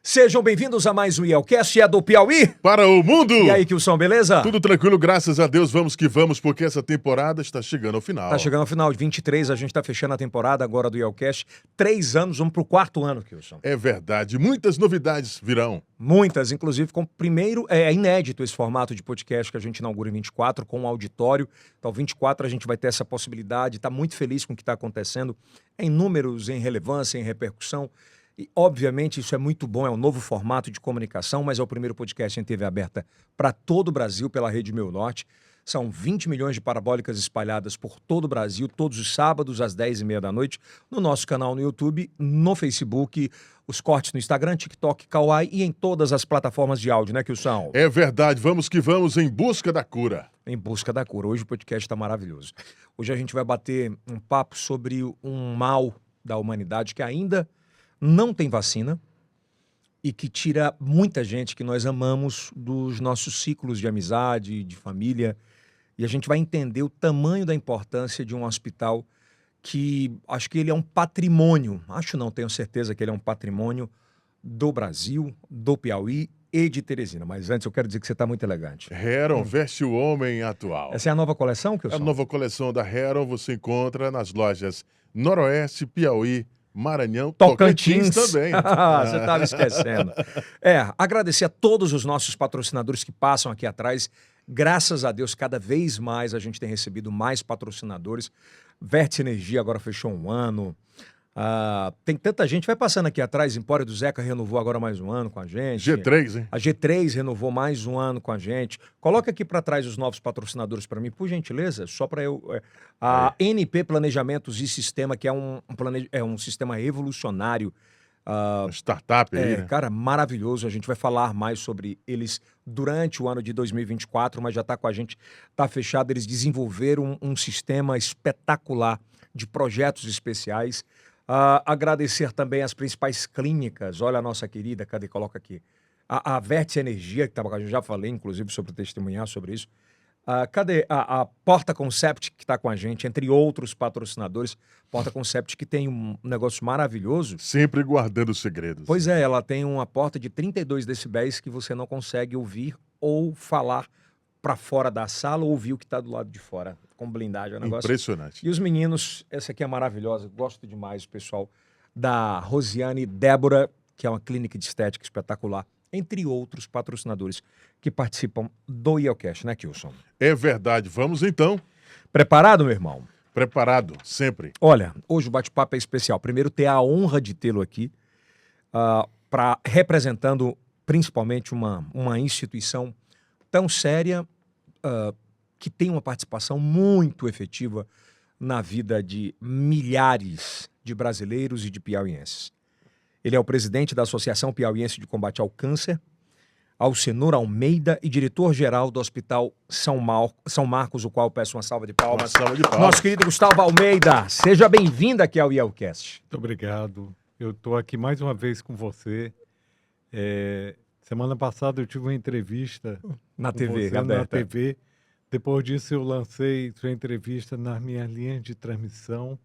Sejam bem-vindos a mais um IELCast, é do Piauí. Para o mundo! E aí, Kilson, beleza? Tudo tranquilo, graças a Deus, vamos que vamos, porque essa temporada está chegando ao final. Tá chegando ao final de 23, a gente tá fechando a temporada agora do IELCast. 3 anos, vamos pro 4º ano, Kilson. É verdade, muitas novidades virão. Muitas, inclusive com o primeiro, é inédito esse formato de podcast que a gente inaugura em 24, com um auditório. Então, 24 a gente vai ter essa possibilidade, tá muito feliz com o que está acontecendo, em números, em relevância, em repercussão. E, obviamente, isso é muito bom, é um novo formato de comunicação, mas é o primeiro podcast em TV aberta para todo o Brasil pela Rede Meu Norte. São 20 milhões de parabólicas espalhadas por todo o Brasil, todos os sábados às 10h30 da noite, no nosso canal no YouTube, no Facebook, os cortes no Instagram, TikTok, Kawaii e em todas as plataformas de áudio, né, Kilson? É verdade, vamos que vamos em busca da cura. Em busca da cura. Hoje o podcast está maravilhoso. Hoje a gente vai bater um papo sobre um mal da humanidade que ainda não tem vacina e que tira muita gente que nós amamos dos nossos ciclos de amizade, de família. E a gente vai entender o tamanho da importância de um hospital que acho que ele é um patrimônio, tenho certeza que ele é um patrimônio do Brasil, do Piauí e de Teresina. Mas antes eu quero dizer que você está muito elegante. Heron veste o homem atual. Essa é a nova coleção, Kilson? A nova coleção da Heron você encontra nas lojas Noroeste, Piauí, Maranhão, Tocantins também. Você estava esquecendo. Agradecer a todos os nossos patrocinadores que passam aqui atrás. Graças a Deus, cada vez mais a gente tem recebido mais patrocinadores. Vértice Energia agora fechou 1 ano. Tem tanta gente, vai passando aqui atrás. Empório do Zeca renovou agora mais 1 ano com a gente. G3, hein? A G3 renovou mais 1 ano com a gente. Coloca aqui para trás os novos patrocinadores para mim, por gentileza, só para eu... A NP Planejamentos e Sistema, que é um sistema revolucionário. Startup aí, né? Cara, maravilhoso. A gente vai falar mais sobre eles durante o ano de 2024, mas já está com a gente, está fechado. Eles desenvolveram um sistema espetacular de projetos especiais. Agradecer também as principais clínicas. Olha a nossa querida, cadê? Coloca aqui. A Vértice Energia, que estava com a gente, já falei, inclusive, sobre testemunhar sobre isso. Cadê a Porta Concept, que está com a gente, entre outros patrocinadores. Porta Concept, que tem um negócio maravilhoso. Sempre guardando segredos. Pois é, ela tem uma porta de 32 decibéis que você não consegue ouvir ou falar para fora da sala ou ouvir o que está do lado de fora, com blindagem. É um negócio... Impressionante. E os meninos, essa aqui é maravilhosa, gosto demais, o pessoal da Rosiane Débora, que é uma clínica de estética espetacular, entre outros patrocinadores que participam do IELCast, né, Kilson? É verdade, vamos então. Preparado, meu irmão? Preparado, sempre. Olha, hoje o bate-papo é especial. Primeiro, ter a honra de tê-lo aqui, representando principalmente uma instituição tão séria, que tem uma participação muito efetiva na vida de milhares de brasileiros e de piauienses. Ele é o presidente da Associação Piauiense de Combate ao Câncer, Alcenor Almeida, e diretor-geral do Hospital São Marcos, o qual eu peço uma salva de palmas. Uma salva de palmas. Nosso querido Gustavo Almeida, seja bem-vindo aqui ao IELCast. Muito obrigado. Eu estou aqui mais uma vez com você. Semana passada eu tive uma entrevista Na com TV, você, aberta. na TV. Depois disso eu lancei sua entrevista nas minhas linhas de transmissão.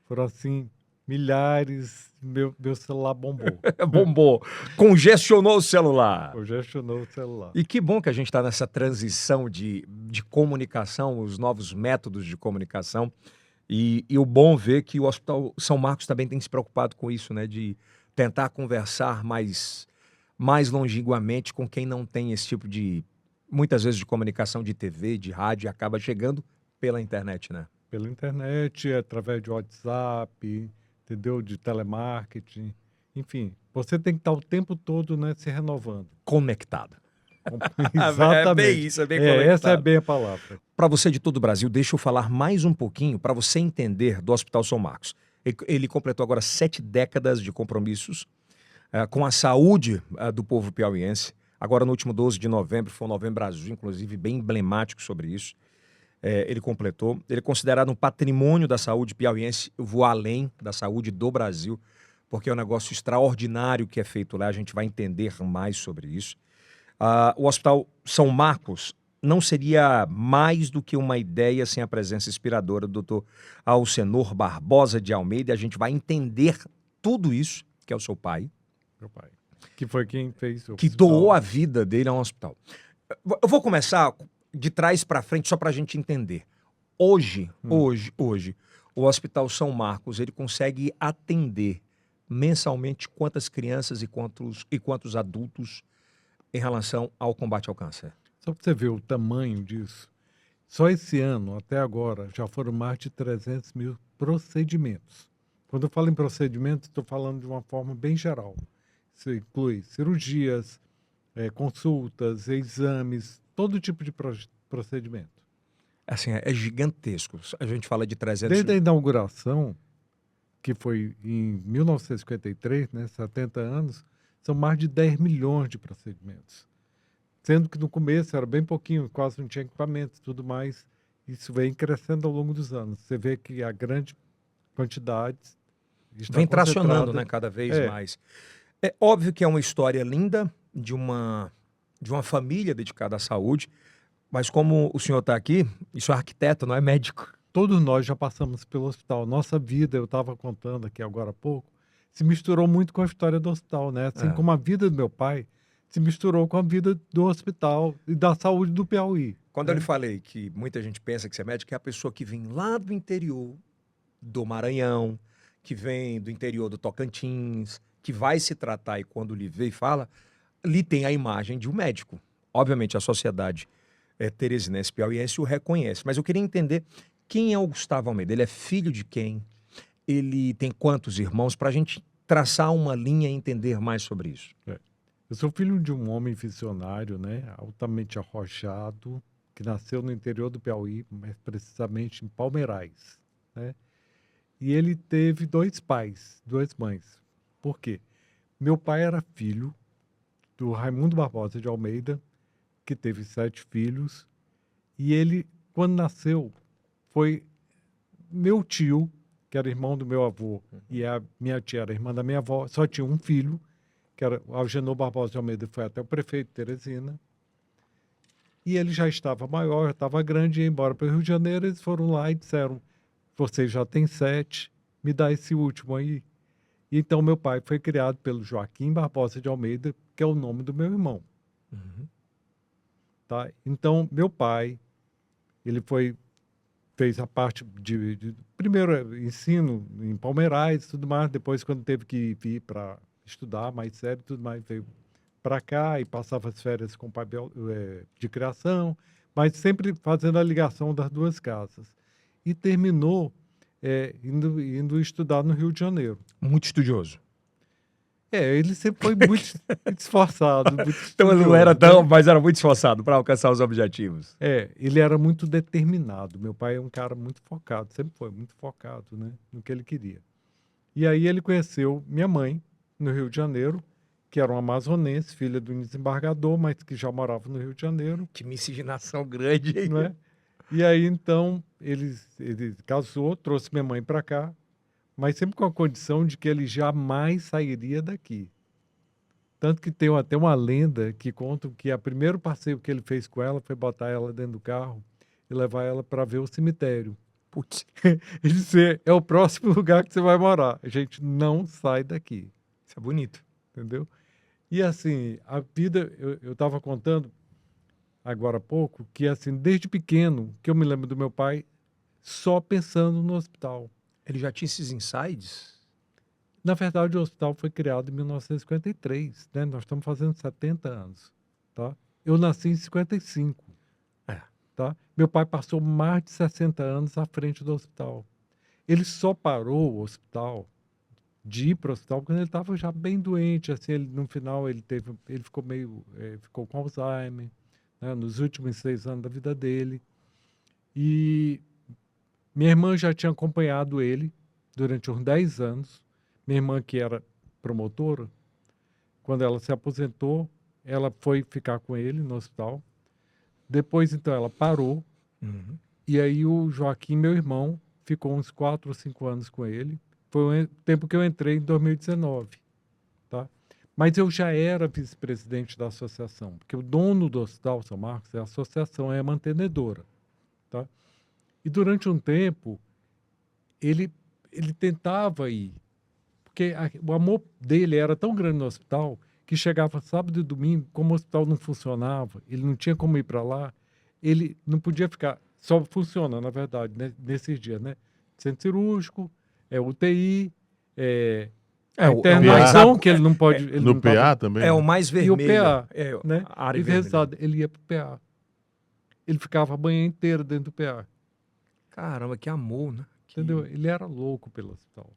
Foram assim, milhares, meu celular bombou. Bombou, congestionou o celular. Congestionou o celular. E que bom que a gente está nessa transição de comunicação, os novos métodos de comunicação. E o bom ver que o Hospital São Marcos também tem se preocupado com isso, né? De tentar conversar mais longínquamente com quem não tem esse tipo de, muitas vezes, de comunicação de TV, de rádio, e acaba chegando pela internet, né? Pela internet, através de WhatsApp, entendeu? De telemarketing. Enfim, você tem que estar o tempo todo, né, se renovando. Conectado. Exatamente. É bem isso, é bem conectado. Essa é bem a palavra. Para você de todo o Brasil, deixa eu falar mais um pouquinho para você entender do Hospital São Marcos. Ele completou agora 7 décadas de compromissos com a saúde do povo piauiense. Agora, no último 12 de novembro, foi um Novembro Azul, inclusive, bem emblemático sobre isso. Ele completou. Ele é considerado um patrimônio da saúde piauiense. Eu vou além da saúde do Brasil, porque é um negócio extraordinário que é feito lá. A gente vai entender mais sobre isso. O Hospital São Marcos não seria mais do que uma ideia sem a presença inspiradora do Dr. Alcenor Barbosa de Almeida. A gente vai entender tudo isso, que é o seu pai. Meu pai. Que foi quem fez o que hospital. doou a vida dele a um hospital. Eu vou começar de trás para frente só para a gente entender. Hoje, o Hospital São Marcos, ele consegue atender mensalmente quantas crianças e quantos adultos em relação ao combate ao câncer? Só para você ver o tamanho disso. Só esse ano, até agora, já foram mais de 300 mil procedimentos. Quando eu falo em procedimentos, estou falando de uma forma bem geral. Isso inclui cirurgias, consultas, exames, todo tipo de procedimento. Assim, é gigantesco. A gente fala de 300 Desde a inauguração, que foi em 1953, né, 70 anos, são mais de 10 milhões de procedimentos. Sendo que no começo era bem pouquinho, quase não tinha equipamento e tudo mais. Isso vem crescendo ao longo dos anos. Você vê que a grande quantidade está vem tracionando, concentrada. né, cada vez mais. É óbvio que é uma história linda de uma família dedicada à saúde, mas como o senhor está aqui, isso é arquiteto, não é médico. Todos nós já passamos pelo hospital. Nossa vida, eu estava contando aqui agora há pouco, se misturou muito com a história do hospital, né? Assim como a vida do meu pai se misturou com a vida do hospital e da saúde do Piauí. Quando eu lhe falei que muita gente pensa que você é médico, é a pessoa que vem lá do interior do Maranhão, que vem do interior do Tocantins, que vai se tratar e quando lhe vê e fala, lhe tem a imagem de um médico. Obviamente a sociedade teresinense piauiense o reconhece, mas eu queria entender quem é o Gustavo Almeida. Ele é filho de quem? Ele tem quantos irmãos? Para a gente traçar uma linha e entender mais sobre isso. Eu sou filho de um homem visionário, né, altamente arrojado, que nasceu no interior do Piauí, mais precisamente em Palmeirais, né? E ele teve 2 pais, 2 mães. Por quê? Meu pai era filho do Raimundo Barbosa de Almeida, que teve 7 filhos, e ele, quando nasceu, foi meu tio, que era irmão do meu avô, e a minha tia era irmã da minha avó, só tinha um filho, que era o Algenor Barbosa de Almeida, foi até o prefeito de Teresina. E ele já estava maior, já estava grande, ia embora para o Rio de Janeiro. Eles foram lá e disseram: você já tem 7, me dá esse último aí. E então meu pai foi criado pelo Joaquim Barbosa de Almeida, que é o nome do meu irmão. Tá? Então meu pai, ele fez a parte de primeiro ensino em Palmeirais e tudo mais. Depois, quando teve que vir para estudar mais sério e tudo mais, veio para cá e passava as férias com o pai de criação, mas sempre fazendo a ligação das 2 casas. E terminou indo estudar no Rio de Janeiro. Muito estudioso. Ele sempre foi muito esforçado. Muito Então ele não estudioso, era né? tão, mas era muito esforçado para alcançar os objetivos. Ele era muito determinado. Meu pai é um cara muito focado, sempre foi muito focado, né, no que ele queria. E aí ele conheceu minha mãe no Rio de Janeiro, que era uma amazonense, filha de um desembargador, mas que já morava no Rio de Janeiro. Que miscigenação grande, hein? Não é? E aí, então, ele casou, trouxe minha mãe para cá, mas sempre com a condição de que ele jamais sairia daqui. Tanto que tem até uma lenda que conta que o primeiro passeio que ele fez com ela foi botar ela dentro do carro e levar ela para ver o cemitério. Putz. Ele disse: é o próximo lugar que você vai morar. A gente não sai daqui. Isso é bonito. Entendeu? E assim, a vida, eu estava contando agora há pouco, que assim, desde pequeno, que eu me lembro do meu pai só pensando no hospital. Ele já tinha esses insights? Na verdade, o hospital foi criado em 1953, né? Nós estamos fazendo 70 anos, tá? Eu nasci em 55, tá? Meu pai passou mais de 60 anos à frente do hospital. Ele só parou o hospital, de ir para o hospital, quando ele estava já bem doente, assim, no final ele ficou ficou com Alzheimer, né, nos últimos 6 anos da vida dele. E minha irmã já tinha acompanhado ele durante uns 10 anos. Minha irmã, que era promotora, quando ela se aposentou, ela foi ficar com ele no hospital. Depois, então, ela parou. E aí o Joaquim, meu irmão, ficou uns 4 ou 5 anos com ele. Foi o tempo que eu entrei em 2019, tá? Mas eu já era vice-presidente da associação, porque o dono do Hospital São Marcos é a associação, é a mantenedora, tá? E durante um tempo, ele tentava ir, porque o amor dele era tão grande no hospital que chegava sábado e domingo, como o hospital não funcionava, ele não tinha como ir para lá, ele não podia ficar, só funciona, na verdade, né, nesses dias, né? Centro cirúrgico, UTI, É a o internação, mais que ele não pode... ele No não tá PA também? É o né? mais E o vermelho. PA, É, né? a área E vermelha. resultado, ele ia pro PA. Ele ficava a manhã inteira dentro do PA. Caramba, que amor, né? Entendeu? Ele era louco pelo hospital.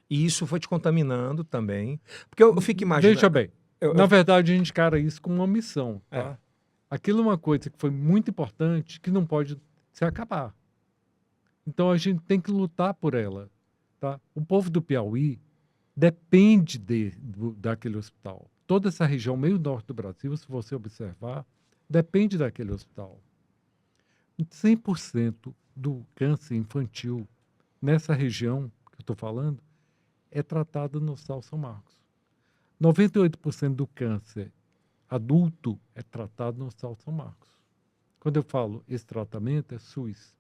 E isso foi te contaminando também. Porque eu fico imaginando... Veja bem, na verdade a gente encara isso como uma missão, tá? É. Aquilo é uma coisa que foi muito importante que não pode se acabar. Então a gente tem que lutar por ela, tá? O povo do Piauí depende daquele hospital. Toda essa região meio norte do Brasil, se você observar, depende daquele hospital. 100% do câncer infantil nessa região que eu estou falando é tratado no Hospital São Marcos. 98% do câncer adulto é tratado no Hospital São Marcos. Quando eu falo esse tratamento, é SUS.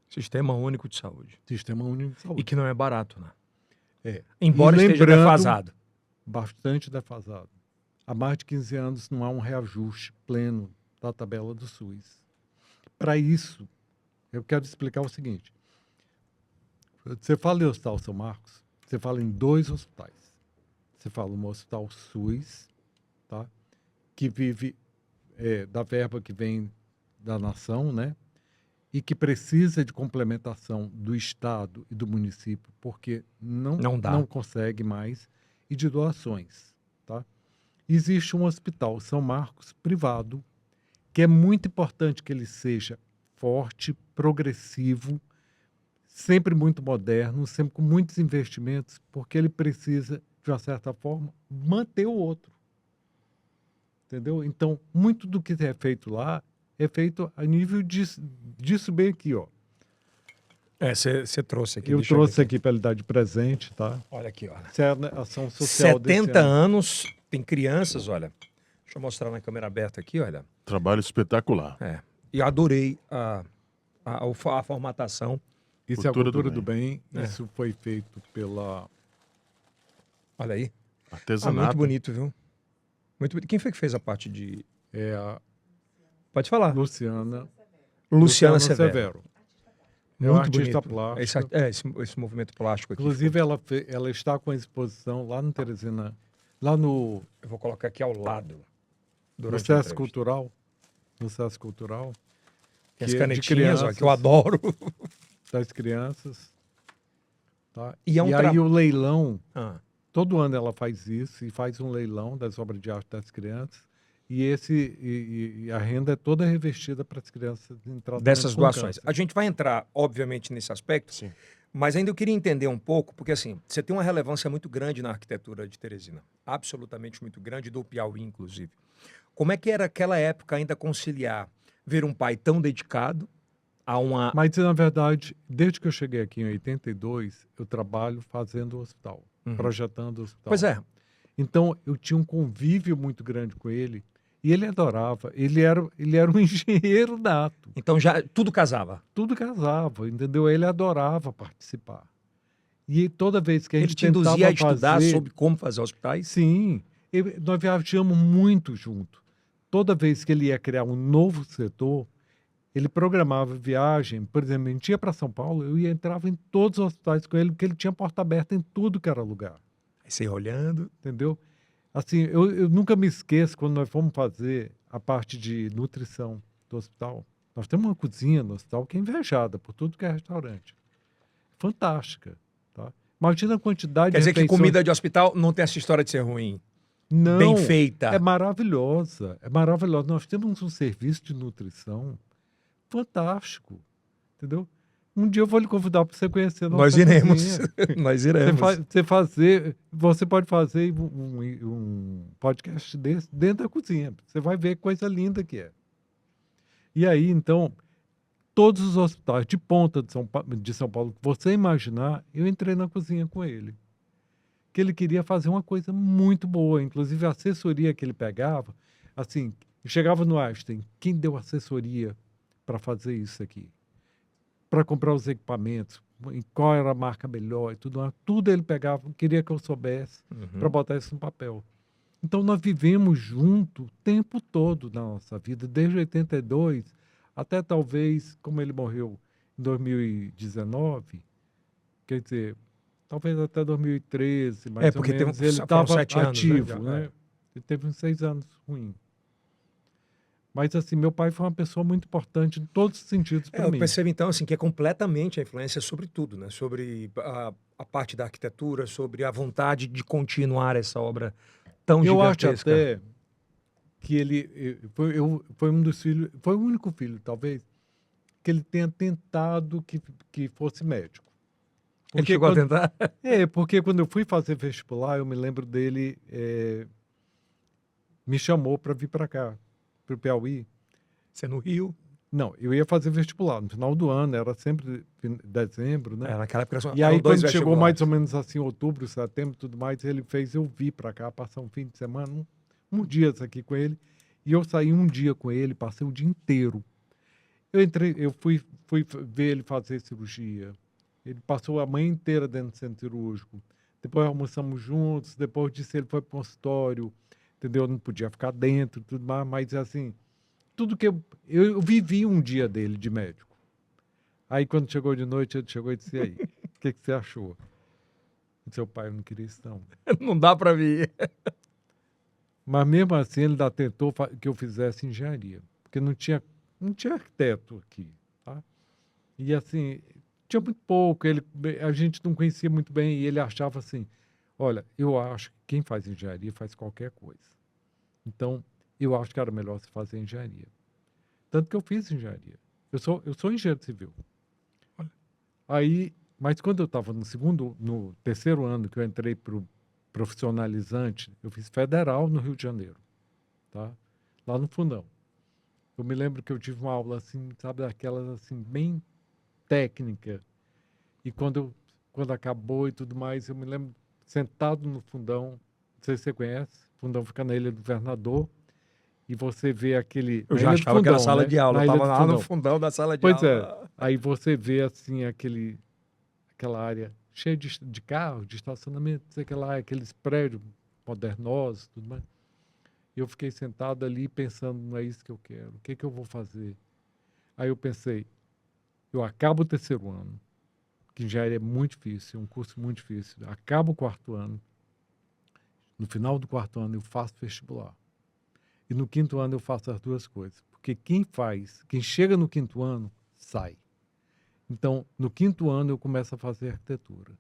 Sistema Único de Saúde. Sistema Único de Saúde. E que não é barato, né? É. Embora E esteja lembrando- defasado. Bastante defasado. Há mais de 15 anos não há um reajuste pleno da tabela do SUS. Para isso, eu quero explicar o seguinte. Você fala em Hospital São Marcos, você fala em 2 hospitais. Você fala um hospital SUS, tá? Que vive da verba que vem da nação, né? E que precisa de complementação do Estado e do município, porque Não dá. não consegue mais, e de doações, tá? Existe um hospital São Marcos privado, que é muito importante que ele seja forte, progressivo, sempre muito moderno, sempre com muitos investimentos, porque ele precisa, de uma certa forma, manter o outro. Entendeu? Então, muito do que é feito lá é feito a nível disso bem aqui, ó. Você trouxe aqui. Eu deixa ver trouxe aqui para lhe dar de presente, tá? Olha aqui, olha. Isso é a ação social 70 desse ano. anos, tem crianças, olha. Deixa eu mostrar na câmera aberta aqui, olha. Trabalho espetacular. E adorei a formatação. Isso é a Cultura do cultura do bem. É. Isso foi feito pela... Olha aí. Artesanato. Muito bonito, viu? Muito bonito. Quem foi que fez a parte de... a Pode falar. Luciana Severo. Severo. É Muito uma artista bonito. plástica. Esse movimento plástico aqui. Inclusive, ela está com a exposição lá no Teresina, lá no Eu vou colocar aqui ao lado. no Durante a Sesc entrevista. Cultural. No Sesc Cultural. Tem as que é de canetinhas, ó, que eu crianças. adoro. Das crianças. Tá? E é um aí o leilão, Ah, todo ano ela faz isso, e faz um leilão das obras de arte das crianças. E a renda é toda revestida para as crianças em tratamento dessas com doações. câncer. A gente vai entrar, obviamente, nesse aspecto, Sim. mas ainda eu queria entender um pouco, porque assim, você tem uma relevância muito grande na arquitetura de Teresina. Absolutamente muito grande, do Piauí, inclusive. Como é que era aquela época ainda conciliar ver um pai tão dedicado a uma... Mas, na verdade, desde que eu cheguei aqui em 82, eu trabalho fazendo o hospital, Uhum. projetando o hospital. Pois é. Então, eu tinha um convívio muito grande com ele, e ele adorava. Ele era um engenheiro nato. Então já tudo casava. Tudo casava, entendeu? Ele adorava participar. E toda vez que a Ele gente te induzia tentava a estudar fazer... sobre como fazer hospitais? Sim, nós viajamos muito junto. Toda vez que ele ia criar um novo setor, ele programava viagem. Por exemplo, a gente ia para São Paulo, eu entrava em todos os hospitais com ele, porque ele tinha porta aberta em tudo que era lugar. Aí você ia olhando. Entendeu? Assim, eu nunca me esqueço quando nós fomos fazer a parte de nutrição do hospital. Nós temos uma cozinha no hospital que é invejada por tudo que é restaurante. Fantástica, tá? Imagina a quantidade Quer de dizer que refeições. comida de hospital não tem essa história de ser ruim. Não, Bem feita. é maravilhosa, é maravilhosa. Nós temos um serviço de nutrição fantástico, entendeu? Um dia eu vou lhe convidar para você conhecer a nossa Nós iremos. cozinha. Nós iremos. Você pode fazer um podcast desse dentro da cozinha. Você vai ver que coisa linda que é. E aí, então, todos os hospitais de ponta de São Paulo que você imaginar, eu entrei na cozinha com ele. Que ele queria fazer uma coisa muito boa. Inclusive, a assessoria que ele pegava, assim, chegava no Einstein, quem deu assessoria para fazer isso aqui? Para comprar os equipamentos, qual era a marca melhor e tudo mais. Tudo ele pegava, queria que eu soubesse, para botar isso no papel. Então, nós vivemos junto o tempo todo na nossa vida, desde 82 até talvez, como ele morreu em 2019, quer dizer, talvez até 2013, mais ou porque teve menos, ele foram estava 7 anos, né, ativo, já, né? Ele teve uns 6 anos ruim. Mas, assim, meu pai foi uma pessoa muito importante em todos os sentidos para Eu mim. percebo então assim que é completamente a influência sobre tudo, né? Sobre a parte da arquitetura, sobre a vontade de continuar essa obra tão Eu acho gigantesca. até que ele foi um dos filhos, foi o único filho, talvez, que ele tenha tentado que fosse médico. Ele chegou a tentar? Porque quando eu fui fazer vestibular, eu me lembro dele, me chamou para vir para cá, para o Piauí. Você no Rio? Não, eu ia fazer vestibular no final do ano, era sempre dezembro, né? Naquela época E aí, quando chegou mais ou menos assim, outubro, setembro e tudo mais, ele fez eu vir para cá, passar um fim de semana, uns dias aqui com ele. E eu saí um dia com ele, passei o dia inteiro. Eu fui ver ele fazer cirurgia. Ele passou a manhã inteira dentro do centro cirúrgico. Depois almoçamos juntos, depois disso ele foi para o consultório, entendeu? Eu não podia ficar dentro, tudo mais, mas assim, tudo que eu vivi um dia dele de médico. Aí quando chegou de noite, ele chegou e disse, e aí, o que você achou? Seu pai, eu não queria isso não. Não dá para vir. Mas mesmo assim ele ainda tentou que eu fizesse engenharia, porque não tinha arquiteto aqui, tá? E assim, tinha muito pouco, a gente não conhecia muito bem, e ele achava assim, olha, eu acho que quem faz engenharia faz qualquer coisa. Então, eu acho que era melhor você fazer engenharia. Tanto que eu fiz engenharia. Eu sou engenheiro civil. Aí, mas quando eu estava no terceiro ano que eu entrei para o profissionalizante, eu fiz federal no Rio de Janeiro, tá? Lá no Fundão. Eu me lembro que eu tive uma aula assim, sabe, daquelas assim, bem técnica. E quando acabou e tudo mais, eu me lembro sentado no Fundão, não sei se você conhece, o Fundão fica na Ilha do Governador, e você vê aquele... Eu já achava que era sala de aula, eu Na Ilha estava do lá no Fundão. fundão da sala de Pois aula. aí você vê assim aquela área cheia de carros, de estacionamento, sei que lá, aqueles prédios modernosos, tudo mais. E eu fiquei sentado ali pensando, não é isso que eu quero, o que eu vou fazer? Aí eu pensei, eu acabo o terceiro ano, que já é muito difícil, é um curso muito difícil, acabo o quarto ano, no final do quarto ano eu faço vestibular. E no quinto ano eu faço as duas coisas. Porque quem chega no quinto ano, sai. Então, no quinto ano eu começo a fazer arquitetura.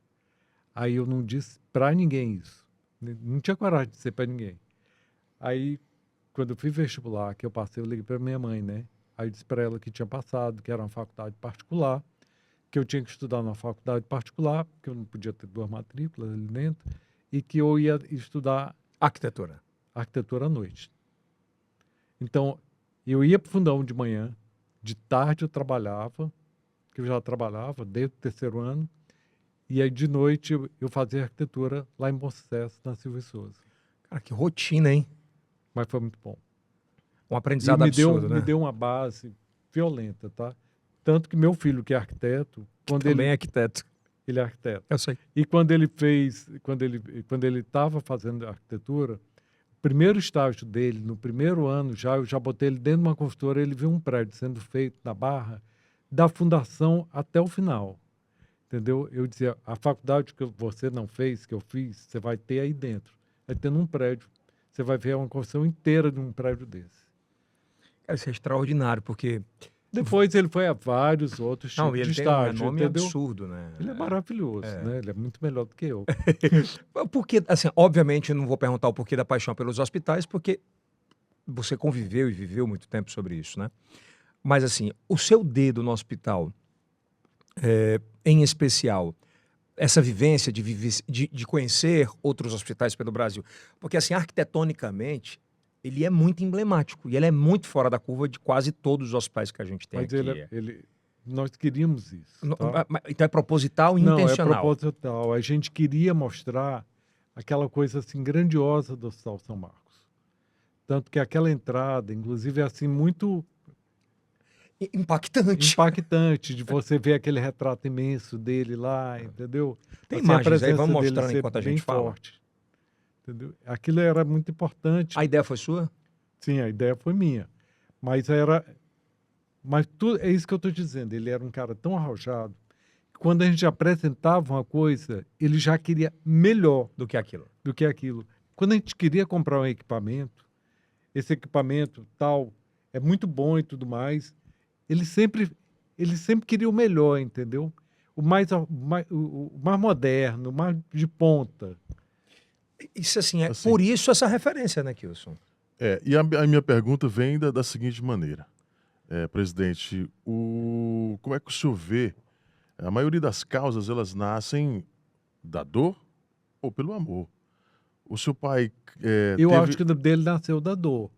Aí eu não disse para ninguém isso. Não tinha coragem de dizer para ninguém. Aí, quando eu fui vestibular, que eu passei, eu liguei para minha mãe, né? Aí eu disse para ela que tinha passado, que era uma faculdade particular, que eu tinha que estudar numa faculdade particular, que eu não podia ter 2 matrículas ali dentro, e que eu ia estudar Arquitetura à noite. Então, eu ia para o Fundão de manhã, de tarde eu trabalhava, que eu já trabalhava desde o terceiro ano, e aí de noite eu fazia arquitetura lá em Bom Sucesso, na Silva e Souza. Cara, que rotina, hein? Mas foi muito bom. Um aprendizado absurdo, né? Me deu uma base violenta, tá? Tanto que meu filho, que é arquiteto, Também é arquiteto. ele é arquiteto. Eu sei. E quando ele estava fazendo arquitetura, o primeiro estágio dele, no primeiro ano eu já botei ele dentro de uma construtora, ele viu um prédio sendo feito na Barra, da fundação até o final. Entendeu? Eu dizia, a faculdade que você não fez, que eu fiz, você vai ter aí dentro. Vai ter num prédio. Você vai ver uma construção inteira de um prédio desse. Cara, isso é extraordinário, porque... Depois ele foi a vários outros tipos Não, ele de tem estágio, um nome entendeu? absurdo, né? Ele é maravilhoso, né? Ele é muito melhor do que eu. Porque, assim, obviamente eu não vou perguntar o porquê da paixão pelos hospitais, porque você conviveu e viveu muito tempo sobre isso, né? Mas, assim, o seu dedo no hospital, em especial, essa vivência de conhecer outros hospitais pelo Brasil, porque, assim, arquitetonicamente, ele é muito emblemático e ele é muito fora da curva de quase todos os hospitais que a gente tem Mas aqui. nós queríamos isso. Tá? Então é proposital e Não, intencional. é proposital. A gente queria mostrar aquela coisa assim grandiosa do Hospital São Marcos. Tanto que aquela entrada, inclusive, é assim muito impactante de você ver aquele retrato imenso dele lá, entendeu? Tem assim, imagens aí, a vamos presença dele mostrando ser enquanto a bem gente fala. forte. Entendeu? Aquilo era muito importante. A ideia foi sua? Sim, a ideia foi minha. Mas é isso que eu estou dizendo. Ele era um cara tão arrojado que quando a gente apresentava uma coisa, ele já queria melhor Do que aquilo. do que aquilo. Quando a gente queria comprar um equipamento, esse equipamento tal é muito bom e tudo mais, ele sempre queria o melhor, entendeu? O mais moderno, o mais de ponta. Isso assim, Assim. por isso essa referência, né, Kilson? E a minha pergunta vem da seguinte maneira. Presidente, como é que o senhor vê? A maioria das causas, elas nascem da dor ou pelo amor? O seu pai Eu teve... acho que dele nasceu da dor.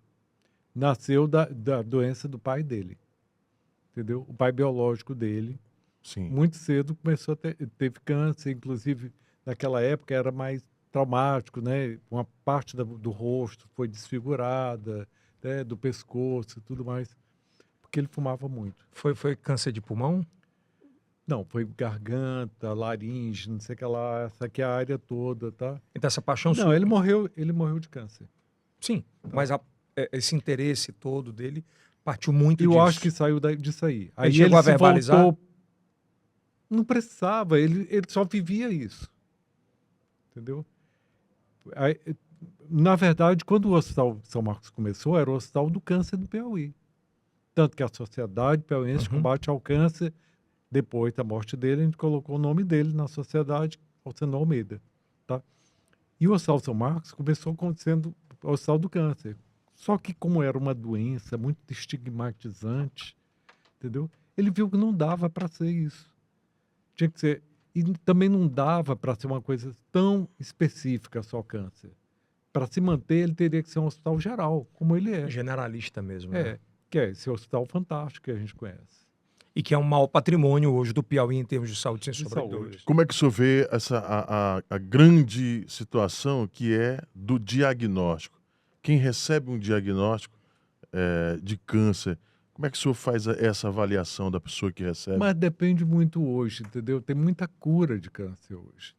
Nasceu da doença do pai dele. Entendeu? O pai biológico dele, Sim. muito cedo, teve câncer. Inclusive, naquela época era mais traumático, né? Uma parte do rosto foi desfigurada, né? Do pescoço e tudo mais. Porque ele fumava muito. Foi câncer de pulmão? Não, foi garganta, laringe, não sei o que lá, essa aqui é a área toda, tá? Então essa paixão Não, sua... ele morreu de câncer. Sim, mas esse interesse todo dele partiu muito Eu disso. acho que saiu disso aí. Aí Ele chegou a se verbalizar? voltou. Não precisava, ele só vivia isso. Entendeu? Aí, na verdade, quando o Hospital São Marcos começou, era o Hospital do Câncer do Piauí. Tanto que a Sociedade Piauiense de Combate ao Câncer, depois da morte dele, a gente colocou o nome dele na sociedade, Alcino Almeida. Tá? E o Hospital São Marcos começou sendo o Hospital do Câncer. Só que como era uma doença muito estigmatizante, entendeu? Ele viu que não dava para ser isso. Tinha que ser... E também não dava para ser uma coisa tão específica, só câncer. Para se manter, ele teria que ser um hospital geral, como ele é. Generalista mesmo, né? Que é esse hospital fantástico que a gente conhece. E que é um mau patrimônio hoje do Piauí em termos de saúde, sem De sombra de saúde. dúvidas. Como é que o senhor vê a grande situação que é do diagnóstico? Quem recebe um diagnóstico de câncer, como é que o senhor faz essa avaliação da pessoa que recebe? Mas depende muito hoje, entendeu? Tem muita cura de câncer hoje.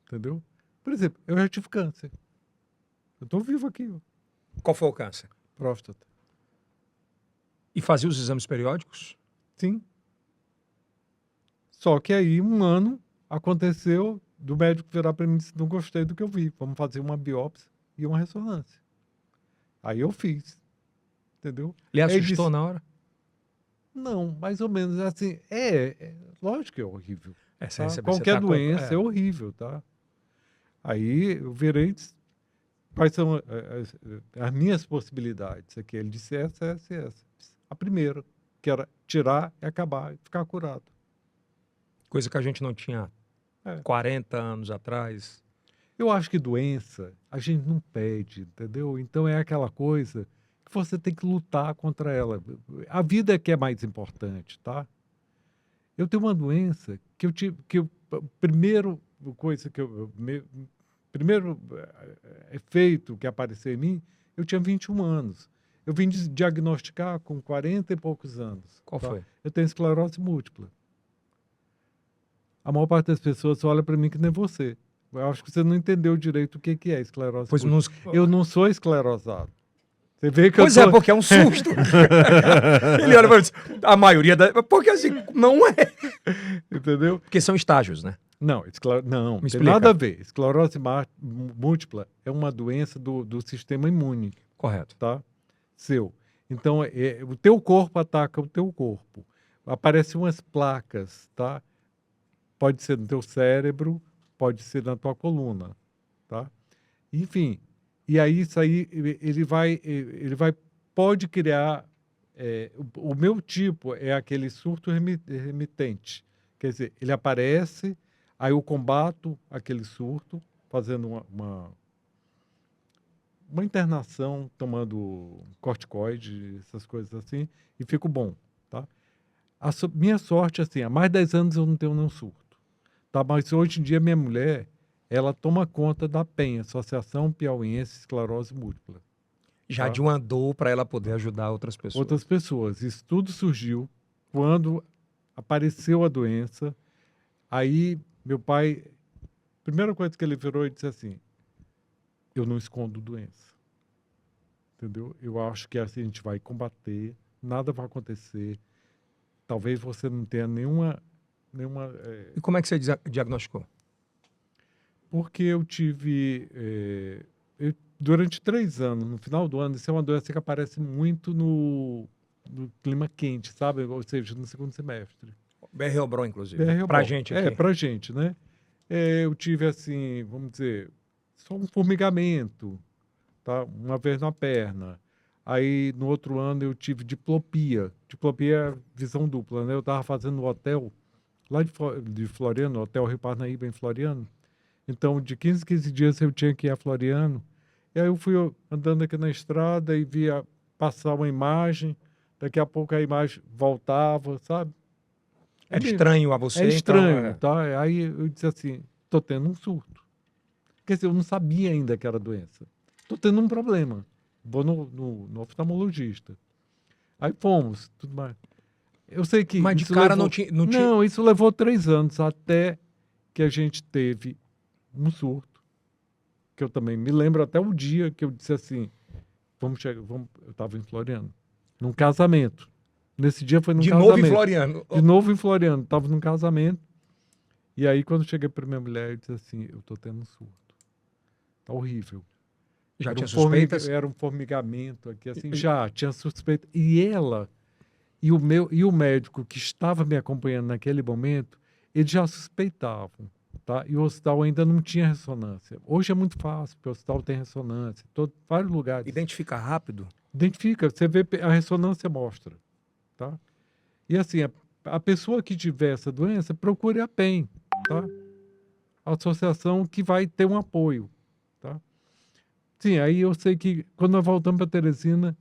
Entendeu? Por exemplo, eu já tive câncer. Eu estou vivo aqui, ó. Qual foi o câncer? Próstata. E fazia os exames periódicos? Sim. Só que aí, um ano, aconteceu do médico virar para mim e disse, não gostei do que eu vi. Vamos fazer uma biópsia e uma ressonância. Aí eu fiz. Entendeu? Ele Aí assustou disse, na hora? não, mais ou menos assim. Lógico que é horrível. Você Tá? receber, Qualquer você tá doença é horrível, tá? Aí eu virei e disse, quais são as minhas possibilidades aqui? Ele disse essa. A primeira, que era tirar e acabar e ficar curado. Coisa que a gente não tinha 40 anos atrás. Eu acho que doença a gente não pede, entendeu? Então é aquela coisa que você tem que lutar contra ela. A vida é que é mais importante, tá? Eu tenho uma doença que eu tive, primeiro efeito que apareceu em mim, eu tinha 21 anos. Eu vim diagnosticar com 40 e poucos anos. Qual foi? Eu tenho esclerose múltipla. A maior parte das pessoas olha para mim que nem você. Eu acho que você não entendeu direito o que é esclerose múltipla. Eu não sou esclerosado. Você vê que pois porque é um susto. Ele olha para mim, a maioria porque assim, não é. Entendeu? Porque são estágios, né? Não, não tem nada a ver. Esclerose múltipla é uma doença do sistema imune. Correto. Tá? Seu. Então, o teu corpo ataca o teu corpo. Aparecem umas placas, tá? Pode ser no teu cérebro, pode ser na tua coluna, tá? Enfim, e aí isso aí, pode criar, o meu tipo é aquele surto remitente. Quer dizer, ele aparece, aí eu combato aquele surto, fazendo uma internação, tomando corticoide, essas coisas assim, e fico bom, tá? Minha sorte, assim, há mais de 10 anos eu não tenho nenhum surto, tá? Mas hoje em dia minha mulher, ela toma conta da PEN, Associação Piauiense Esclerose Múltipla. Já tá? de uma dor para ela poder ajudar outras pessoas. Isso tudo surgiu quando apareceu a doença. Aí meu pai, primeira coisa que ele virou e disse assim, eu não escondo doença. Entendeu? Eu acho que assim a gente vai combater, nada vai acontecer. Talvez você não tenha nenhuma E como é que você diagnosticou? porque eu tive durante 3 anos, no final do ano, isso é uma doença que aparece muito no clima quente, sabe? Ou seja, no segundo semestre. BR Obron, inclusive. BR Pra bom. gente aqui. Pra gente, né? Eu tive assim, vamos dizer, só um formigamento, tá? Uma vez na perna. Aí, no outro ano, eu tive diplopia. Diplopia é visão dupla, né? Eu estava fazendo um hotel lá de Floriano, Hotel Rio Parnaíba, em Floriano. Então, de 15 em 15 dias, eu tinha que ir a Floriano. E aí eu fui andando aqui na estrada e via passar uma imagem. Daqui a pouco a imagem voltava, sabe? Era estranho a você, É estranho, então... tá? Aí eu disse assim, tô tendo um surto. Quer dizer, eu não sabia ainda que era doença. Tô tendo um problema. Vou no oftalmologista. Aí fomos, tudo mais. Eu sei que Mas de isso cara levou... não tinha... Não, isso levou 3 anos até que a gente teve um surto. Que eu também me lembro até o dia que eu disse assim, vamos. Eu estava em Floriano, num casamento. Nesse dia foi num De casamento. novo em Floriano. De novo em Floriano, estava num casamento. E aí, quando cheguei para minha mulher, eu disse assim, eu tô tendo um surto. Tá horrível. Já Era tinha um suspeitas? Era um formigamento aqui, assim, já tinha suspeita. E ela, e o médico que estava me acompanhando naquele momento, eles já suspeitavam, tá? E o hospital ainda não tinha ressonância. Hoje é muito fácil, porque o hospital tem ressonância, vários lugares. Identifica rápido? Identifica, você vê, a ressonância mostra, tá? E assim, a pessoa que tiver essa doença, procure a PEN, tá? A associação que vai ter um apoio, tá? Sim, aí eu sei que quando nós voltamos para Teresina,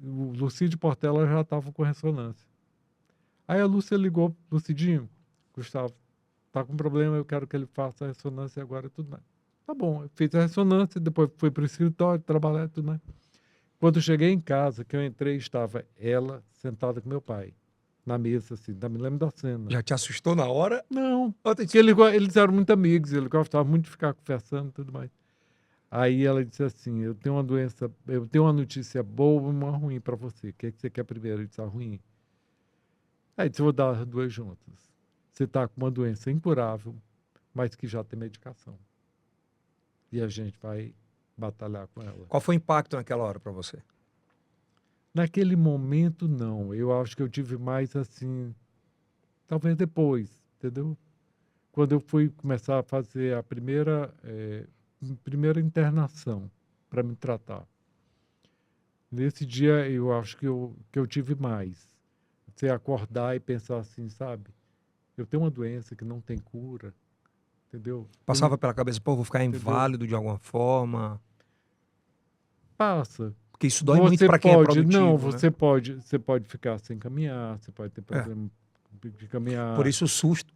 o Lucídio Portela já estava com ressonância. Aí a Lúcia ligou, Lucidinho, Gustavo, tá com problema, eu quero que ele faça a ressonância agora e tudo mais. Tá bom, eu fiz a ressonância, depois fui para o escritório, trabalhar e tudo mais. Quando eu cheguei em casa, que eu entrei, estava ela sentada com meu pai, na mesa, assim, ainda me lembro da cena. Já te assustou na hora? Não, Outra porque eles eram muito amigos, eles gostavam muito de ficar conversando e tudo mais. Aí ela disse assim, eu tenho uma notícia boa e uma ruim para você. O que você quer primeiro? Eu disse, a ruim. Aí disse, eu vou dar as duas juntas. Você está com uma doença incurável, mas que já tem medicação. E a gente vai batalhar com ela. Qual foi o impacto naquela hora para você? Naquele momento, não. Eu acho que eu tive mais assim, talvez depois, entendeu? Quando eu fui começar a fazer a primeira internação para me tratar. Nesse dia, eu acho que eu tive mais. Você acordar e pensar assim, sabe? Eu tenho uma doença que não tem cura, entendeu? Passava pela cabeça, pô, vou ficar inválido de alguma forma? Passa. Porque isso dói muito para quem é produtivo, não, né? você pode ficar sem caminhar, você pode ter problema de caminhar. Por isso o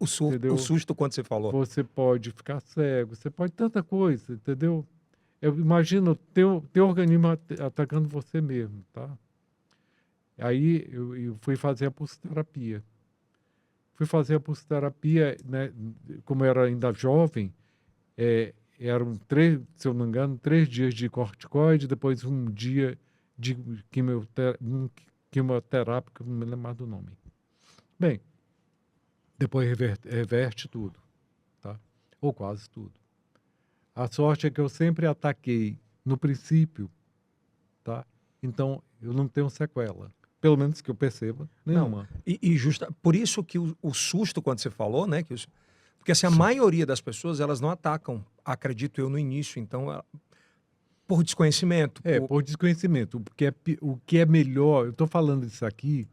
susto quando você falou. Você pode ficar cego, você pode tanta coisa, entendeu? Eu imagino teu organismo atacando você mesmo, tá? Aí eu fui fazer a pulsoterapia. Fui fazer a pulsoterapia, né? Como eu era ainda jovem, eram 3, se eu não me engano, 3 dias de corticoide, depois um dia de quimioterápico, não me lembro mais do nome. Bem, depois reverte tudo, tá? Ou quase tudo. A sorte é que eu sempre ataquei no princípio, tá? Então, eu não tenho sequela. Pelo menos que eu perceba, nenhuma. Não. Por isso que o susto, quando você falou, né? Porque assim, a maioria das pessoas, elas não atacam, acredito eu, no início. Então, por desconhecimento. Por desconhecimento. Porque o que é melhor, eu estou falando isso aqui,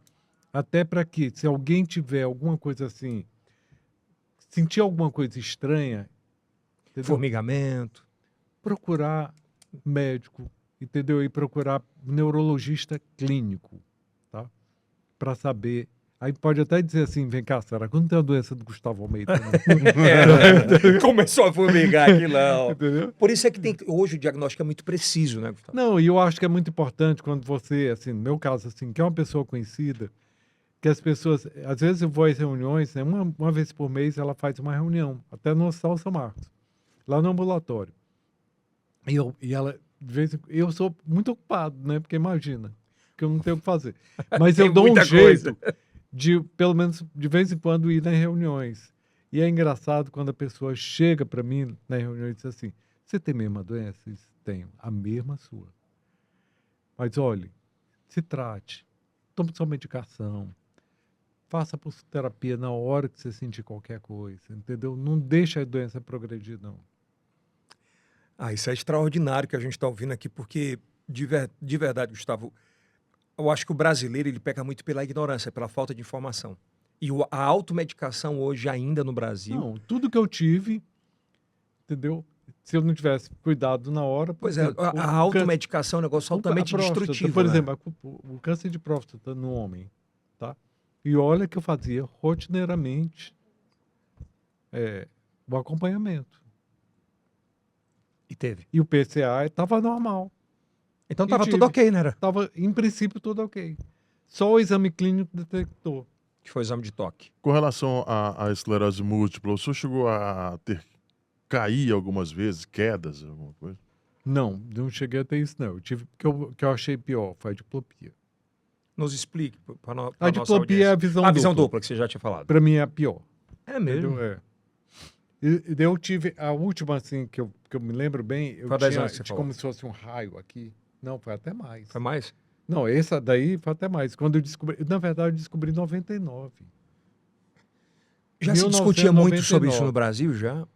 até para que, se alguém tiver alguma coisa assim, sentir alguma coisa estranha, entendeu? Formigamento. Procurar médico, entendeu? E procurar neurologista clínico, tá? Para saber. Aí pode até dizer assim, vem cá, será que não tem a doença do Gustavo Almeida? Começou a formigar aqui, não. Entendeu? Por isso é que hoje o diagnóstico é muito preciso, né, Gustavo? Não, e eu acho que é muito importante quando você, assim, no meu caso, assim, que é uma pessoa conhecida, que as pessoas, às vezes eu vou às reuniões, né, uma vez por mês ela faz uma reunião, até no Hospital São Marcos, lá no ambulatório. E ela, de vez em, eu sou muito ocupado, né? Porque imagina, que eu não tenho o que fazer. Mas Tem eu dou um muita jeito coisa. de, pelo menos, de vez em quando, ir nas reuniões. E é engraçado quando a pessoa chega para mim na reunião e diz assim, você tem a mesma doença? Eu disse, tenho, a mesma sua. Mas olhe, se trate, tome sua medicação, faça terapia na hora que você sentir qualquer coisa, entendeu? Não deixa a doença progredir, não. Ah, isso é extraordinário que a gente está ouvindo aqui, porque, de verdade, Gustavo, eu acho que o brasileiro ele peca muito pela ignorância, pela falta de informação. E a automedicação hoje, ainda no Brasil. Não, tudo que eu tive, entendeu? Se eu não tivesse cuidado na hora, por Pois é, exemplo, a automedicação é um negócio altamente a próstata, destrutivo. por né? exemplo, o câncer de próstata no homem, tá? E olha que eu fazia rotineiramente o acompanhamento. E teve. E o PSA estava normal. Então E estava tive. tudo ok, né? Estava, em princípio, tudo ok. Só o exame clínico detectou. Que foi o exame de toque. Com relação à esclerose múltipla, o senhor chegou a cair algumas vezes, quedas, alguma coisa? Não cheguei a ter isso, não. Eu tive, que eu achei pior, foi a diplopia. Nos explique para A nossa diplopia é a visão a dupla. visão dupla que você já tinha falado. Para mim é a pior. É mesmo. Entendeu? É. E eu tive, a última, assim, que eu me lembro bem, eu Foi há 10 tinha anos que você falou. como se fosse um raio aqui. Não, foi até mais. Foi mais? Não, essa daí foi até mais. Quando eu descobri, na verdade, eu descobri em 99. Já se discutia muito sobre isso 1999. no Brasil, já?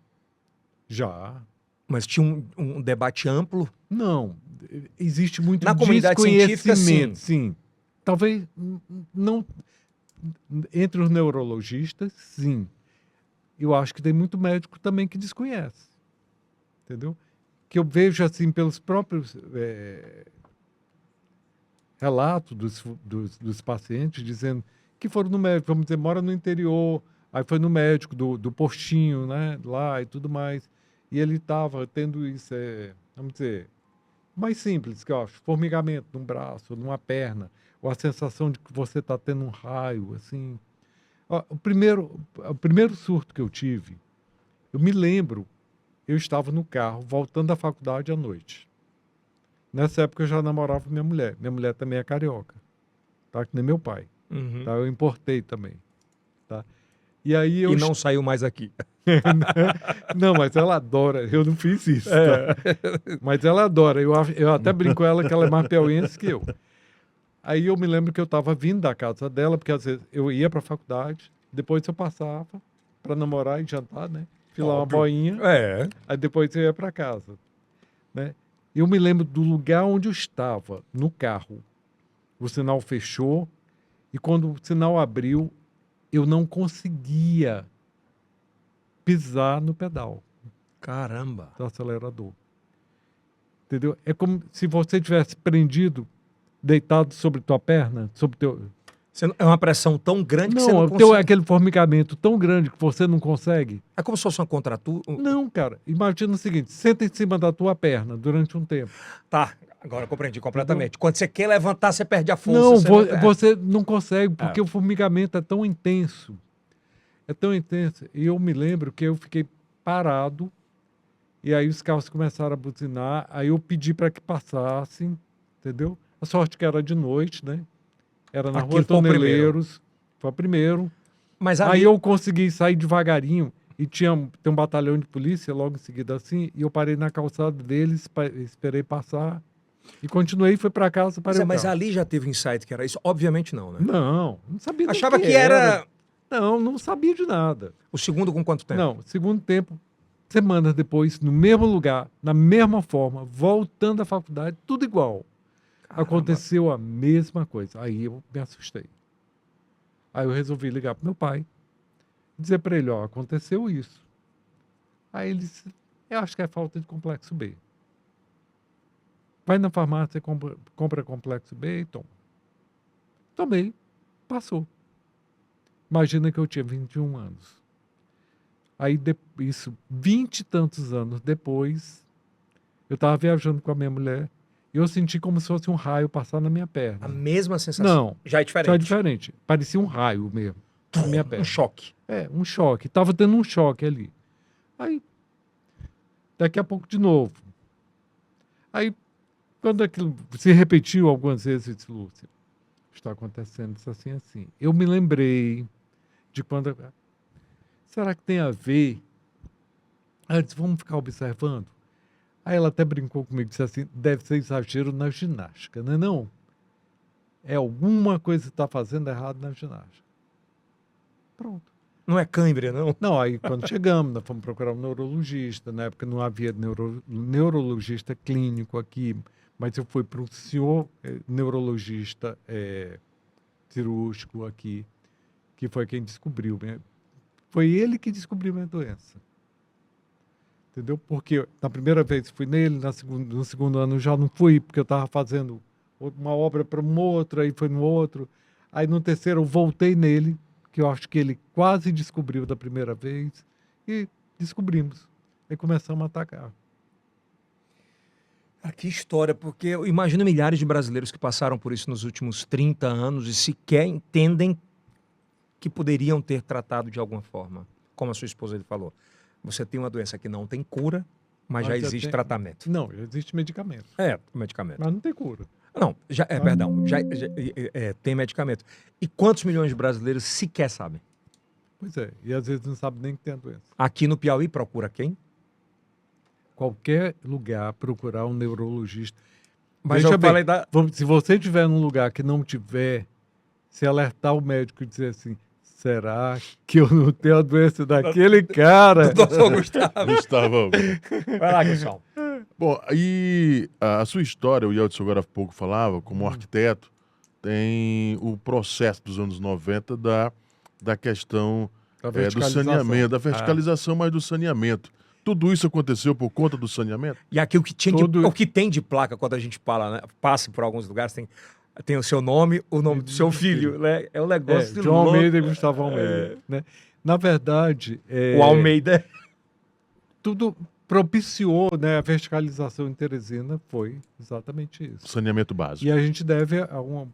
Já. Mas tinha um debate amplo. Não, existe muito Na comunidade científica, desconhecimento, sim. Talvez não entre os neurologistas, sim. Eu acho que tem muito médico também que desconhece, entendeu? Que eu vejo assim pelos próprios relatos dos pacientes dizendo que foram no médico, vamos dizer, mora no interior, aí foi no médico do postinho, né, lá e tudo mais, e ele estava tendo isso, vamos dizer, mais simples, que eu acho, formigamento num braço, numa perna, ou a sensação de que você está tendo um raio, assim. Ó, o primeiro surto que eu tive, eu me lembro, eu estava no carro, voltando da faculdade à noite. Nessa época eu já namorava minha mulher. Minha mulher também é carioca, tá? Que nem meu pai. Uhum. Tá? Eu importei também. Tá? E aí eu E não saiu mais aqui. Não, mas ela adora. Eu não fiz isso. Tá? Mas ela adora. Eu até brinco com ela que ela é mais piauiense que eu. Aí eu me lembro que eu estava vindo da casa dela, porque às vezes eu ia para a faculdade, depois eu passava para namorar e jantar, né? Filar uma Óbvio. boinha, É. aí depois eu ia para casa, né? Eu me lembro do lugar onde eu estava, no carro. O sinal fechou e quando o sinal abriu, eu não conseguia pisar no pedal Caramba. do acelerador. Entendeu? É como se você tivesse prendido, deitado sobre tua perna, sobre teu... É uma pressão tão grande que você não Não, consegue. aquele formigamento tão grande que você não consegue. É como se fosse uma contratura. Não, cara. Imagina o seguinte, senta em cima da tua perna durante um tempo. Tá, agora eu compreendi completamente. Quando você quer levantar, você perde a força. Não, você você não consegue, porque o formigamento é tão intenso. É tão intenso. E eu me lembro que eu fiquei parado, e aí os carros começaram a buzinar, aí eu pedi para que passassem, entendeu? A sorte que era de noite, né? Era na Aquilo Rua foi o primeiro. Toneleiros, foi o primeiro. Mas Aí ali, eu consegui sair devagarinho, e tem um batalhão de polícia logo em seguida assim, e eu parei na calçada deles, esperei passar, e continuei, fui para casa, parei o mas carro. ali já teve um insight que era isso? Obviamente não, né? Não sabia nem Achava o que era... Não sabia de nada. O segundo com quanto tempo? Não, segundo tempo, semanas depois, no mesmo lugar, na mesma forma, voltando à faculdade, tudo igual. Caramba. Aconteceu a mesma coisa. Aí eu me assustei. Aí eu resolvi ligar para meu pai, dizer para ele, ó, aconteceu isso. Aí ele disse, eu acho que é falta de complexo B. Vai na farmácia, compra complexo B e toma. Tomei, passou. Imagina que eu tinha 21 anos. Aí, isso, 20 e tantos anos depois, eu estava viajando com a minha mulher e eu senti como se fosse um raio passar na minha perna. A mesma sensação? Não. Já é diferente? Já é diferente. Parecia um raio mesmo na minha perna. Um choque. Um choque. Tava tendo um choque ali. Aí, daqui a pouco de novo. Aí, quando aquilo se repetiu algumas vezes, eu disse, Lúcia, está acontecendo isso assim, assim. Eu me lembrei de quando... Será que tem a ver? Aí eu disse, vamos ficar observando? Aí ela até brincou comigo, disse assim, deve ser exagero na ginástica, não é não? É alguma coisa que está fazendo errado na ginástica. Pronto. Não é cãibra, não? Não, aí quando chegamos, nós fomos procurar um neurologista, na época não havia neurologista clínico aqui, mas eu fui para um senhor neurologista cirúrgico aqui, que foi quem descobriu. Foi ele que descobriu minha doença. Entendeu? Porque na primeira vez fui nele, no segundo ano já não fui, porque eu estava fazendo uma obra para um outro, aí foi no outro. Aí no terceiro eu voltei nele, que eu acho que ele quase descobriu da primeira vez, e descobrimos. Aí começamos a atacar. Que história, porque eu imagino milhares de brasileiros que passaram por isso nos últimos 30 anos e sequer entendem que poderiam ter tratado de alguma forma. Como a sua esposa ele falou. Você tem uma doença que não tem cura, mas já existe tratamento. Não, já existe medicamento. Medicamento. Mas não tem cura. Não, perdão, tem medicamento. E quantos milhões de brasileiros sequer sabem? Pois é, e às vezes não sabe nem que tem a doença. Aqui no Piauí procura quem? Qualquer lugar procurar um neurologista. Mas eu falei Se você estiver num lugar que não tiver, se alertar o médico e dizer assim, será que eu não tenho a doença daquele cara? Doutor Gustavo. Gustavão. Vai lá, Gustavo. Bom, e a sua história, o Yeltsin agora há pouco falava, como arquiteto, tem o processo dos anos 90 da questão do saneamento, da verticalização, mas do saneamento. Tudo isso aconteceu por conta do saneamento? E aqui o que tem de placa quando a gente passa por alguns lugares tem o seu nome, o nome do seu filho, né? É um negócio João Almeida e Gustavo Almeida. Né? Na verdade... O Almeida... Tudo propiciou, né, a verticalização em Teresina, foi exatamente isso. Saneamento básico. E a gente deve a um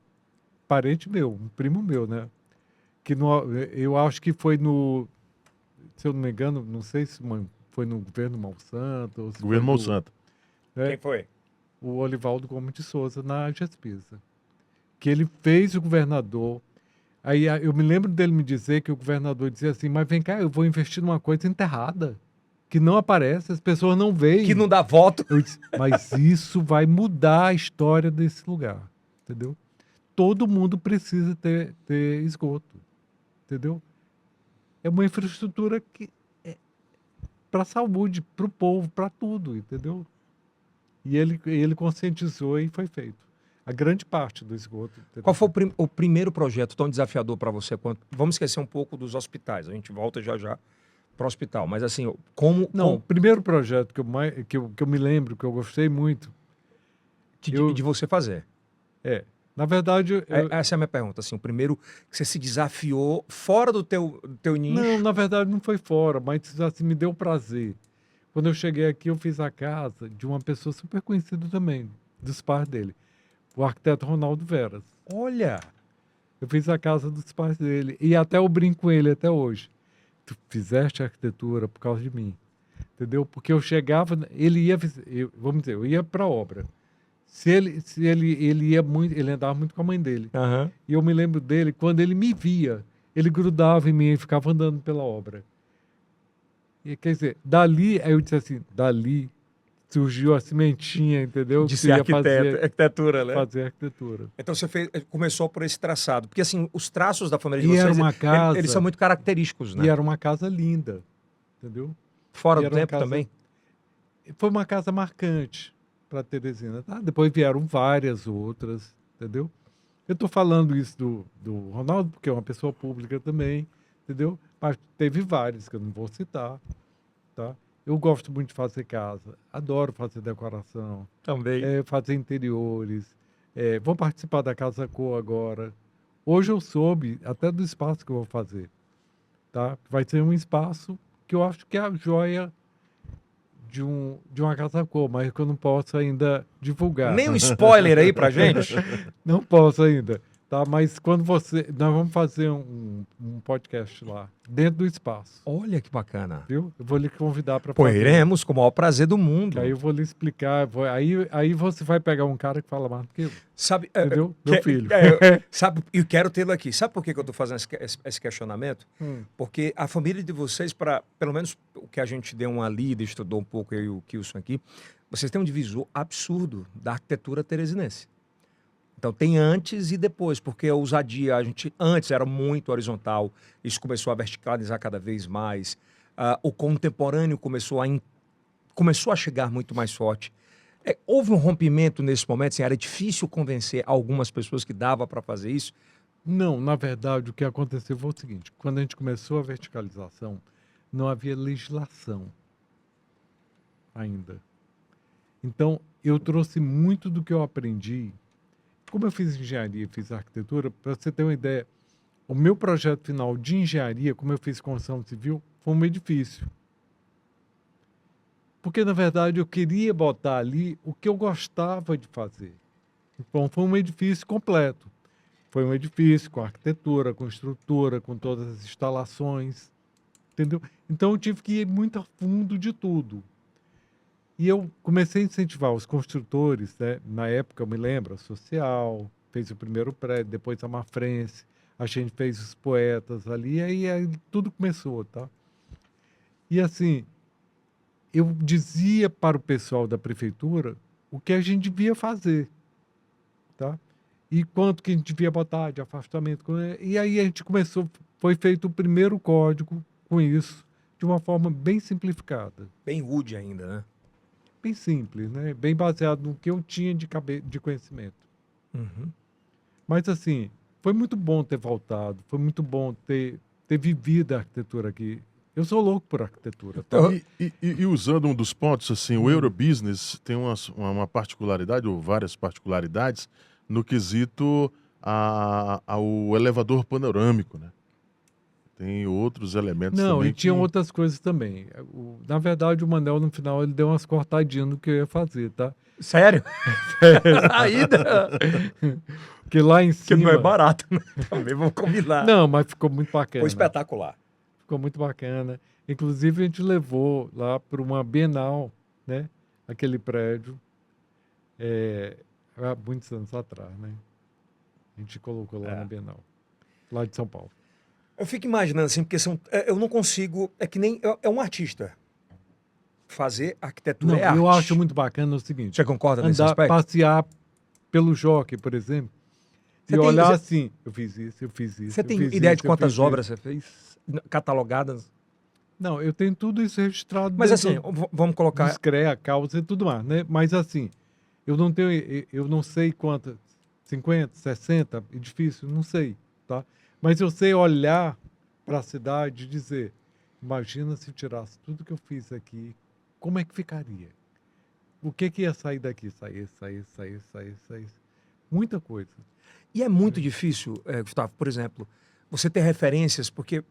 parente meu, um primo meu, né? Que eu acho que foi se eu não me engano, não sei se foi no governo Monsanto. Ou se governo Monsanto. Quem foi? O Olivaldo Gomes de Souza, na Gespisa. Que ele fez o governador. Aí eu me lembro dele me dizer que o governador dizia assim, mas vem cá, eu vou investir numa coisa enterrada, que não aparece, as pessoas não veem. Que não dá voto. Eu disse, mas isso vai mudar a história desse lugar, entendeu? Todo mundo precisa ter esgoto, entendeu? É uma infraestrutura que é para a saúde, para o povo, para tudo, entendeu? E ele conscientizou e foi feito. A grande parte do esgoto. Entendeu? Qual foi o primeiro projeto tão desafiador para você? Vamos esquecer um pouco dos hospitais, a gente volta já para o hospital, mas assim, como... O primeiro projeto que eu me lembro, que eu gostei muito... De você fazer. Na verdade... Essa é a minha pergunta, assim, o primeiro que você se desafiou fora do teu nicho? Não, na verdade não foi fora, mas assim, me deu prazer. Quando eu cheguei aqui, eu fiz a casa de uma pessoa super conhecida também, dos pais dele, o arquiteto Ronaldo Veras. Olha! Eu fiz a casa dos pais dele, e até eu brinco com ele até hoje. Tu fizeste arquitetura por causa de mim, entendeu? Porque eu chegava, ele ia, vamos dizer, eu ia para a obra. Se ele ia muito, ele andava muito com a mãe dele. Uhum. E eu me lembro dele, quando ele me via, ele grudava em mim e ficava andando pela obra. E, quer dizer, dali, aí eu disse assim, dali surgiu a sementinha, entendeu? De ser arquitetura, né? Fazer arquitetura. Então você começou por esse traçado. Porque assim, os traços da família de E vocês, era uma casa, eles são muito característicos, né? E era uma casa linda, entendeu? Fora do tempo também? Foi uma casa marcante para Teresina, tá? Depois vieram várias outras, entendeu? Eu estou falando isso do Ronaldo, porque é uma pessoa pública também, entendeu? Mas teve várias que eu não vou citar, tá? Eu gosto muito de fazer casa, adoro fazer decoração. Também. Fazer interiores. Vou participar da Casa Cor agora. Hoje eu soube até do espaço que eu vou fazer. Tá? Vai ser um espaço que eu acho que é a joia de uma Casa Cor, mas que eu não posso ainda divulgar. Nem um spoiler aí pra gente? Não posso ainda. Tá? Mas quando você... Nós vamos fazer um podcast lá, dentro do espaço, Olha que bacana. viu? Eu vou lhe convidar para Pô, fazer. iremos com o maior prazer do Que mundo. aí eu vou lhe explicar. Aí você vai pegar um cara que fala mais do que eu. Sabe, Entendeu? Meu filho. sabe, eu quero tê-lo aqui. Sabe por que que eu estou fazendo esse questionamento? Hum. Porque a família de vocês, para pelo menos o que a gente deu uma lida, estudou um pouco, eu e o Kilson aqui, vocês têm um divisor absurdo da arquitetura teresinense. Então tem antes e depois, porque a ousadia, a gente antes era muito horizontal, isso começou a verticalizar cada vez mais. O contemporâneo começou a chegar muito mais forte. Houve um rompimento nesse momento, assim, era difícil convencer algumas pessoas que dava para fazer isso. Não, na verdade, o que aconteceu foi o seguinte: quando a gente começou a verticalização, não havia legislação ainda. Então, eu trouxe muito do que eu aprendi. Como eu fiz engenharia e fiz arquitetura, para você ter uma ideia, o meu projeto final de engenharia, como eu fiz construção civil, foi um edifício. Porque, na verdade, eu queria botar ali o que eu gostava de fazer. Então, foi um edifício completo. Foi um edifício com arquitetura, com estrutura, com todas as instalações, entendeu? Então, eu tive que ir muito a fundo de tudo. E eu comecei a incentivar os construtores, né? Na época, eu me lembro, a Social fez o primeiro prédio, depois a Mafrense, a gente fez os Poetas ali, aí tudo começou, tá? E assim, eu dizia para o pessoal da prefeitura o que a gente devia fazer, tá? E quanto que a gente devia botar de afastamento. E aí a gente começou, foi feito o primeiro código com isso, de uma forma bem simplificada. Bem rude ainda, né? Bem simples, né? Bem baseado no que eu tinha de conhecimento. Uhum. Mas assim, foi muito bom ter voltado, foi muito bom ter vivido a arquitetura aqui. Eu sou louco por arquitetura. Tá? E usando um dos pontos, assim, o Eurobusiness tem uma particularidade, ou várias particularidades, no quesito ao elevador panorâmico, né? Tem outros elementos Não, também e tinham que... outras coisas também. Na verdade, o Manel, no final, ele deu umas cortadinhas no que eu ia fazer, tá? Sério? Ainda? Que lá em Que cima... não é barato, né? Também vamos combinar. Não, mas ficou muito bacana. Foi espetacular. Ficou muito bacana. Inclusive, a gente levou lá para uma Bienal, né? Aquele prédio, há muitos anos atrás, né? A gente colocou lá na Bienal, lá de São Paulo. Eu fico imaginando assim, porque eu não consigo. É que nem. É um artista. Fazer arquitetura Não, é arte. eu acho muito bacana o seguinte: Você concorda nesse andar, aspecto? passear pelo Jockey, por exemplo, Você e tem- olhar você- assim, eu fiz isso, eu fiz isso. Você eu tem fiz ideia isso, de eu quantas fiz obras isso. você fez? Catalogadas? Não, eu tenho tudo isso registrado Mas dentro assim, vamos colocar. dos CREA, causa e tudo mais, né? Mas assim, eu não sei quantas, 50, 60, é difícil, não sei, tá? Mas eu sei olhar para a cidade e dizer, imagina se eu tirasse tudo que eu fiz aqui, como é que ficaria? O que ia sair daqui? Sair. Muita coisa. E é muito difícil, Gustavo, por exemplo, você ter referências, porque,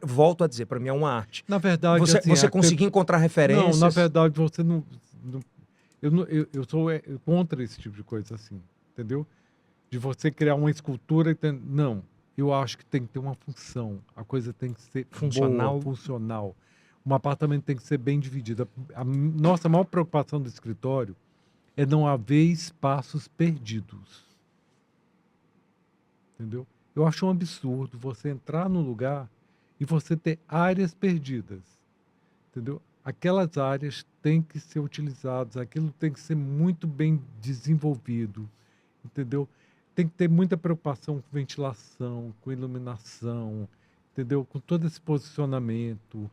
volto a dizer, para mim é uma arte. Na verdade, Você, assim, você conseguir encontrar referências. Não, na verdade, você não... Eu sou contra esse tipo de coisa assim, entendeu? De você criar uma escultura e... Não, eu acho que tem que ter uma função. A coisa tem que ser Funcional. boa, funcional. Um apartamento tem que ser bem dividido. A nossa maior preocupação do escritório é não haver espaços perdidos. Entendeu? Eu acho um absurdo você entrar num lugar e você ter áreas perdidas. Entendeu? Aquelas áreas têm que ser utilizadas, aquilo tem que ser muito bem desenvolvido. Entendeu? Tem que ter muita preocupação com ventilação, com iluminação, entendeu? Com todo esse posicionamento.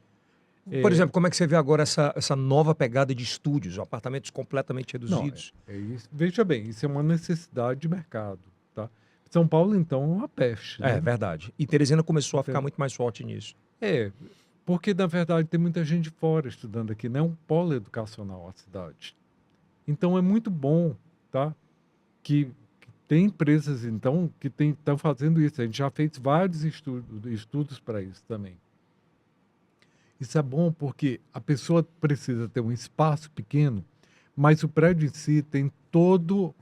Por exemplo, como é que você vê agora essa nova pegada de estúdios, apartamentos completamente Não, reduzidos? é isso. Veja bem, isso é uma necessidade de mercado. Tá? São Paulo, então, é uma peste. É Né? verdade. E Teresina começou a ficar Entendo. muito mais forte nisso. Porque, na verdade, tem muita gente de fora estudando aqui. Não é um polo educacional a cidade. Então, é muito bom, tá? Que tem empresas, então, que estão fazendo isso. A gente já fez vários estudos para isso também. Isso é bom porque a pessoa precisa ter um espaço pequeno, mas o prédio em si tem todo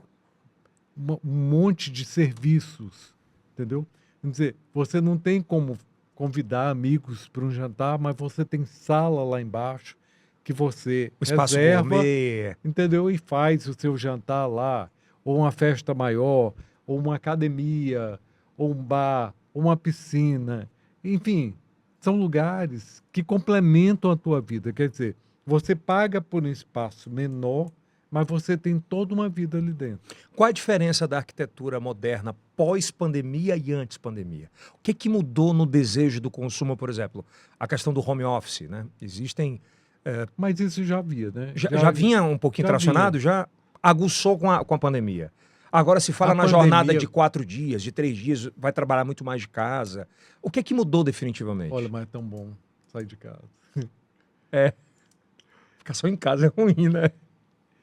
um monte de serviços entendeu? Quer dizer, você não tem como convidar amigos para um jantar, mas você tem sala lá embaixo que você O espaço reserva, gourmet. entendeu? E faz o seu jantar lá, ou uma festa maior, ou uma academia, ou um bar, ou uma piscina. Enfim, são lugares que complementam a tua vida. Quer dizer, você paga por um espaço menor, mas você tem toda uma vida ali dentro. Qual a diferença da arquitetura moderna pós-pandemia e antes pandemia? O que que mudou no desejo do consumo, por exemplo? A questão do home office, né? Existem... Mas isso já havia, né? Já vinha um pouquinho já tracionado, vinha. já aguçou com a pandemia. Agora se fala A na jornada pandemia- de 4 dias, de 3 dias, vai trabalhar muito mais de casa. O que que mudou definitivamente? Olha, mas é tão bom sair de casa. Ficar só em casa é ruim, né?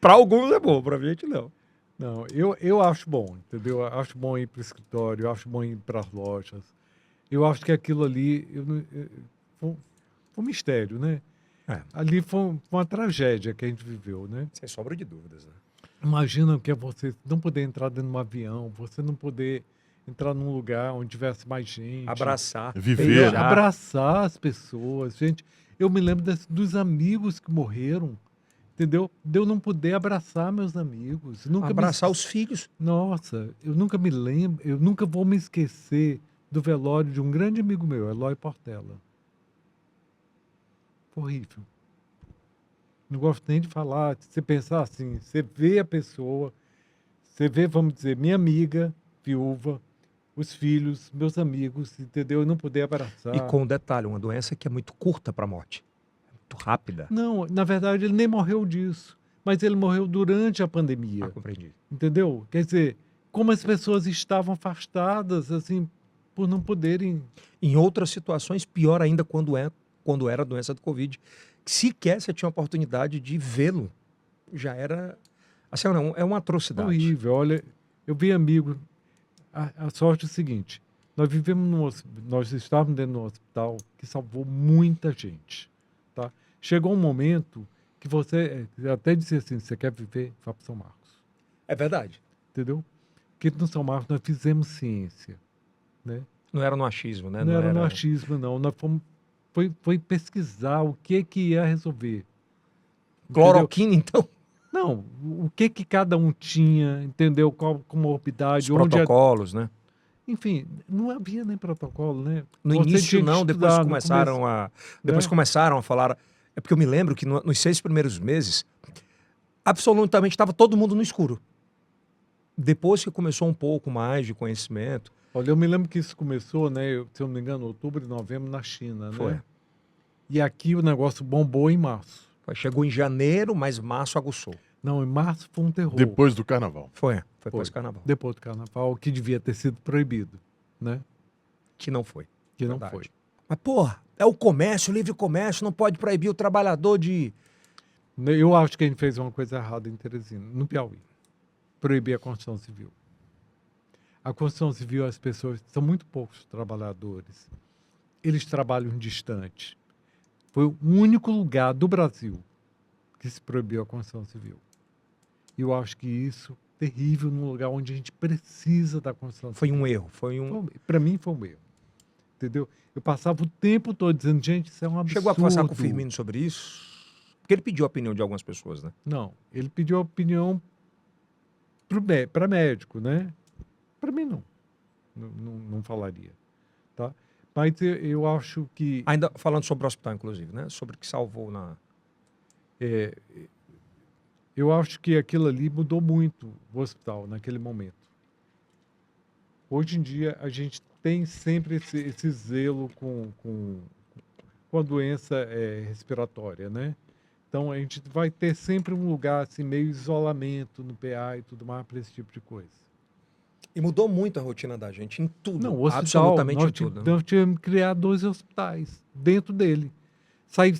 Para alguns é bom, pra gente não. Não, eu acho bom, entendeu? Eu acho bom ir para o escritório, eu acho bom ir para as lojas. Eu acho que aquilo ali foi um mistério, né? É. Ali foi uma tragédia que a gente viveu, né? Sem sombra de dúvidas, né? Imagina o que é você não poder entrar dentro de um avião, você não poder entrar num lugar onde tivesse mais gente. Abraçar, Viver, Entendeu? né? Abraçar as pessoas. Gente, eu me lembro dos amigos que morreram, entendeu? De eu não poder abraçar meus amigos. Nunca abraçar me... os filhos. Nossa, eu nunca me lembro, eu nunca vou me esquecer do velório de um grande amigo meu, Eloy Portela. Foi horrível. Não gosto nem de falar. Você pensar assim, você vê a pessoa, você vê, vamos dizer, minha amiga, viúva, os filhos, meus amigos, entendeu? Eu não poder abraçar. E com um detalhe, uma doença que é muito curta para a morte. Muito rápida. Não, na verdade, ele nem morreu disso. Mas ele morreu durante a pandemia. Compreendi. Entendeu? Quer dizer, como as pessoas estavam afastadas, assim, por não poderem. Em outras situações, pior ainda quando era a doença do Covid. Sequer você tinha a oportunidade de vê-lo. Já era... Assim, não, é uma atrocidade. Horrível. Olha, eu vi amigo. A sorte é o seguinte: nós estávamos dentro de um hospital que salvou muita gente. Tá? Chegou um momento que você até dizia assim: você quer viver? Vá para São Marcos. É verdade. Entendeu? Porque no São Marcos nós fizemos ciência. Né? Não era no achismo, né? Não era no achismo, não. Nós fomos, foi pesquisar o que ia resolver. Cloroquina, então? Não, o que cada um tinha, entendeu? Qual comorbidade, Os protocolos, né? Enfim, não havia nem protocolo, né? No Você início tinha que não, depois estudar, no começaram começo, a... Depois né? começaram a falar... É porque eu me lembro que nos 6 primeiros meses, absolutamente estava todo mundo no escuro. Depois que começou um pouco mais de conhecimento... Olha, eu me lembro que isso começou, né? Se eu não me engano, outubro e novembro na China, Foi. né? E aqui o negócio bombou em março. Chegou em janeiro, mas março aguçou. Não, em março foi um terror. Depois do carnaval. Foi pós-carnaval. Depois do carnaval, que devia ter sido proibido, né? Que não foi. Que Verdade. não foi. Mas, porra, é o comércio, o livre comércio, não pode proibir o trabalhador de... Eu acho que a gente fez uma coisa errada em Teresina, no Piauí. Proibir a construção civil. A construção civil, as pessoas, são muito poucos trabalhadores. Eles trabalham distante. Foi o único lugar do Brasil que se proibiu a construção civil. E eu acho que isso é terrível num lugar onde a gente precisa da construção Foi civil. um erro, foi um... Para mim foi um erro. Entendeu? Eu passava o tempo todo dizendo, gente, isso é um absurdo. Chegou a conversar com o Firmino sobre isso? Porque ele pediu a opinião de algumas pessoas, né? Não, ele pediu a opinião para médico, né? Para mim não. Não falaria, tá? Mas eu acho que Ainda falando sobre o hospital, inclusive, né? Sobre o que salvou na... eu acho que aquilo ali mudou muito o hospital naquele momento. Hoje em dia a gente tem sempre esse zelo com a doença respiratória, né? Então a gente vai ter sempre um lugar assim meio isolamento no PA e tudo mais para esse tipo de coisa. E mudou muito a rotina da gente, em tudo. Não, o hospital, absolutamente em tudo. Né? nós tivemos que criar 2 hospitais dentro dele. Sair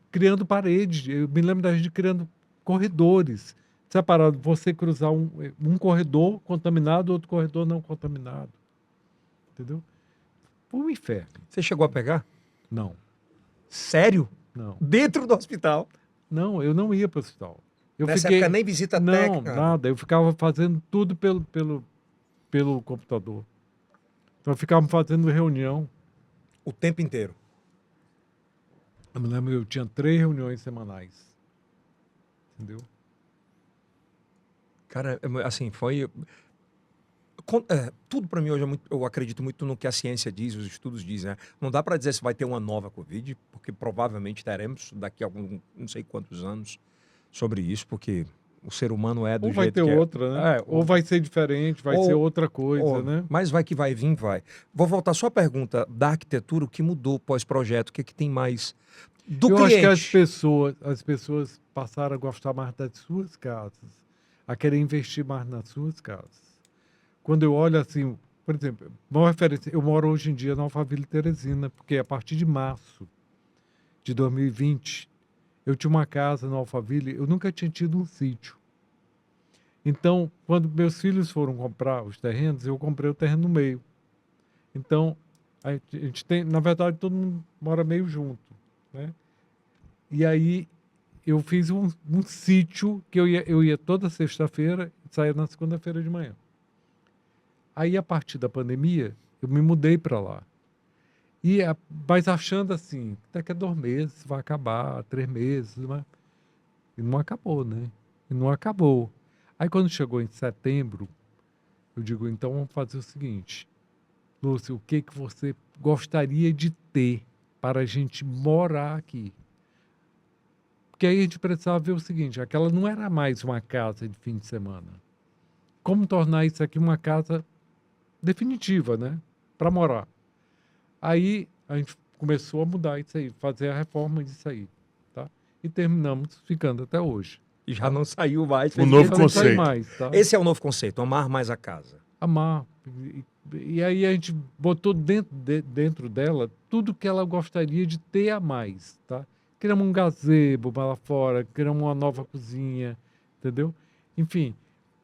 criando paredes. Eu me lembro da gente criando corredores separados. Você cruzar um corredor contaminado, outro corredor não contaminado. Entendeu? Foi um inferno. Você chegou a pegar? Não, Sério? não. Dentro do hospital? Não, eu não ia para o hospital. Nessa época nem visita não, técnica? nada. Eu ficava fazendo tudo pelo computador. Nós ficávamos fazendo reunião. O tempo inteiro. Eu me lembro, eu tinha 3 reuniões semanais. Entendeu? Cara, assim, foi... tudo para mim hoje é muito... Eu acredito muito no que a ciência diz, os estudos dizem, né? Não dá para dizer se vai ter uma nova Covid, porque provavelmente teremos daqui a não sei quantos anos sobre isso, porque o ser humano é do Ou vai jeito ter que outra, né? Ou vai ser diferente, vai ser outra coisa, né? Mas vai que vai vir, vai. Vou voltar só à pergunta da arquitetura, o que mudou pós-projeto, o que tem mais do Eu cliente? acho que as pessoas passaram a gostar mais das suas casas, a querer investir mais nas suas casas. Quando eu olho assim, por exemplo, uma referência, eu moro hoje em dia na Alphaville Teresina, porque a partir de março de 2020, eu tinha uma casa na Alphaville, eu nunca tinha tido um sítio. Então, quando meus filhos foram comprar os terrenos, eu comprei o terreno no meio. Então, a gente tem, na verdade, todo mundo mora meio junto, né? E aí eu fiz um sítio que eu ia toda sexta-feira e saía na segunda-feira de manhã. Aí, a partir da pandemia, eu me mudei para lá. Mas achando assim, daqui a 2 meses vai acabar, 3 meses, mas... e não acabou, né? E não acabou. Aí, quando chegou em setembro, eu digo, então vamos fazer o seguinte, Lúcio, o que você gostaria de ter para a gente morar aqui? Porque aí a gente precisava ver o seguinte, aquela não era mais uma casa de fim de semana. Como tornar isso aqui uma casa definitiva, né? Para morar. Aí a gente começou a mudar isso aí, fazer a reforma disso aí, tá? E terminamos ficando até hoje. E já não saiu mais. O novo Não sai conceito. mais, tá? Esse é o novo conceito, amar mais a casa. Amar. E aí a gente botou dentro dela tudo que ela gostaria de ter a mais, tá? Queremos um gazebo lá fora, queremos uma nova cozinha, entendeu? Enfim,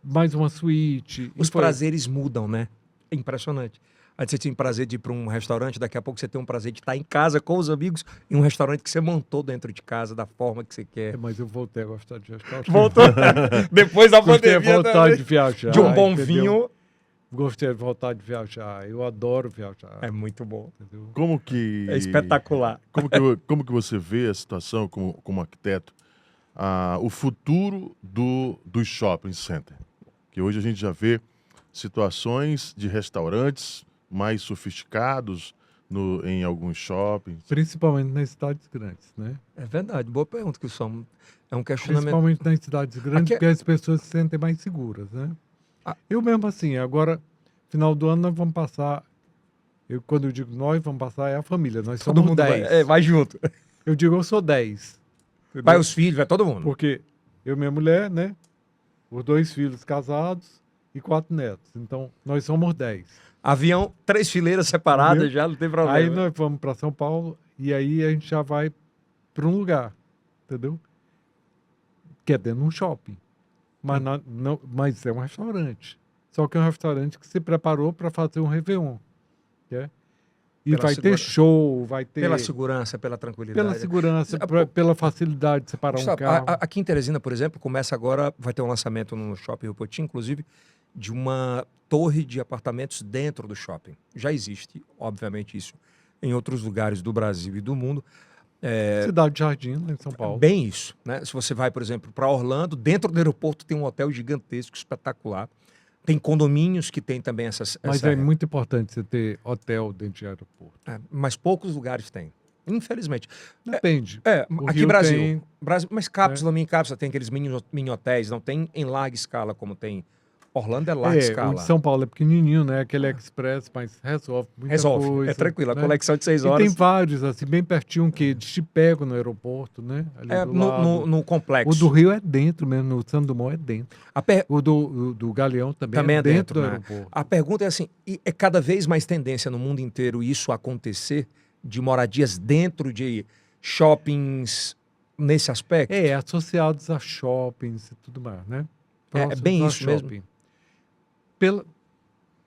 mais uma suíte. Os prazeres mudam, né? É impressionante. Aí você tinha prazer de ir para um restaurante, daqui a pouco você tem um prazer de estar em casa com os amigos em um restaurante que você montou dentro de casa, da forma que você quer. Mas eu voltei a gostar de restaurante. Voltou. Depois da Gostei pandemia. de voltar de viajar. De um bom entendeu? vinho. Gostei de voltar de viajar. Eu adoro viajar. É muito bom. Entendeu? Como que... É espetacular. Como que você vê a situação como arquiteto, o futuro dos shopping center? Que hoje a gente já vê situações de restaurantes mais sofisticados em alguns shoppings. Principalmente nas cidades grandes, né? É verdade. Boa pergunta, que é um questionamento. Principalmente nas cidades grandes, Aqui é- porque as pessoas se sentem mais seguras, né? Ah. Eu mesmo assim, agora, final do ano, nós vamos passar... quando eu digo nós, vamos passar, é a família. Nós Todo somos mundo 10. vai junto. Eu digo, eu sou 10. entendeu? Vai os filhos, vai todo mundo. Porque eu e minha mulher, né? Os 2 filhos casados e 4 netos. Então, nós somos 10. Avião, 3 fileiras separadas, Entendeu? já não tem problema. Aí nós vamos para São Paulo e aí a gente já vai para um lugar, entendeu? Que é dentro de um shopping. Mas, mas é um restaurante. Só que é um restaurante que se preparou para fazer um Réveillon. Né? E Pela vai ter show, vai ter... Pela segurança, pela tranquilidade. Pela segurança, Ah, pela facilidade de separar um Gustavo, carro. aqui em Teresina, por exemplo, começa agora, vai ter um lançamento no Shopping Rio Poti, inclusive, de uma torre de apartamentos dentro do shopping. Já existe, obviamente, isso em outros lugares do Brasil e do mundo. Cidade Jardim, lá em São Paulo. Bem isso, né? Se você vai, por exemplo, para Orlando, dentro do aeroporto tem um hotel gigantesco, espetacular. Tem condomínios que tem também Mas é muito importante você ter hotel dentro de aeroporto. mas poucos lugares têm. Infelizmente. Depende. O Aqui Rio Brasil. tem- Mas cápsula, mini cápsula, tem aqueles mini hotéis, não tem em larga escala como tem. Orlando é larga o escala. de São Paulo é pequenininho, né? Aquele express, mas resolve muita Resolve, coisa. é tranquilo. A né? conexão de 6 E horas tem vários, assim, bem pertinho, que eles te pegam no aeroporto, né? Ali do lado. no complexo. O do Rio é dentro mesmo, no Santos Dumont é dentro. A O do Galeão também, Também é dentro do né? aeroporto. A pergunta é assim, e é cada vez mais tendência no mundo inteiro isso acontecer, de moradias dentro de shoppings nesse aspecto? Associados a shoppings e tudo mais, né? É bem Próximos a isso mesmo. shopping.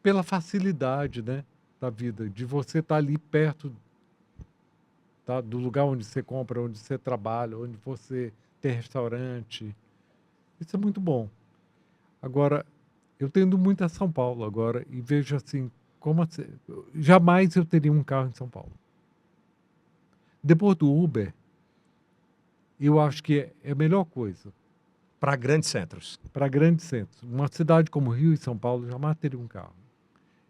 Pela facilidade, né, da vida, de você estar ali perto, tá, do lugar onde você compra, onde você trabalha, onde você tem restaurante. Isso é muito bom. Agora, eu tendo muito a São Paulo agora e vejo assim, Como assim? Jamais eu teria um carro em São Paulo. Depois do Uber, eu acho que é a melhor coisa Para grandes centros. para grandes centros. Uma cidade como Rio e São Paulo jamais teria um carro.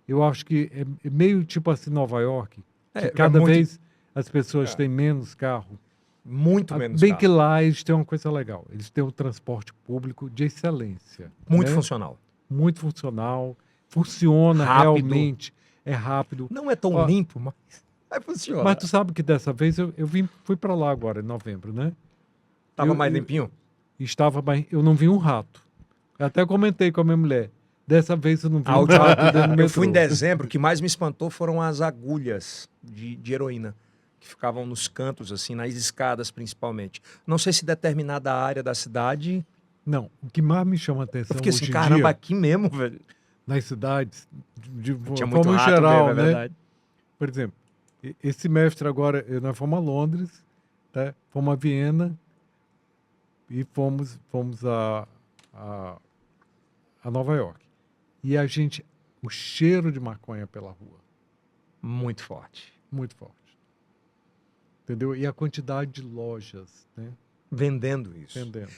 Eu acho que é meio tipo assim Nova York, que É cada muito- vez as pessoas É. têm menos carro. Muito menos Bem carro. que lá eles têm uma coisa legal. Eles têm um transporte público de excelência. Muito né? funcional. Muito funcional. Funciona Rápido. realmente. É rápido. Não é tão Ó, limpo, mas funciona. Mas tu sabe que dessa vez fui para lá agora, em novembro, né? Tava eu- mais eu- limpinho? Eu não vi um rato. Eu até comentei com a minha mulher. Dessa vez eu não vi A um última- rato dentro do Eu fui em metrô. dezembro, o que mais me espantou foram as agulhas de heroína, que ficavam nos cantos, assim, nas escadas principalmente. Não sei se determinada área da cidade. Não, o que mais me chama a Eu atenção fiquei assim, hoje em caramba, dia, aqui mesmo, velho. nas cidades, de Tinha muito forma rato geral, mesmo, é né? verdade. Por exemplo, esse semestre agora, nós fomos a Londres, tá? Fomos a Viena e fomos a Nova York. E o cheiro de maconha pela rua, Muito forte. muito forte. Entendeu? E a quantidade de lojas, né? Vendendo isso. Vendendo.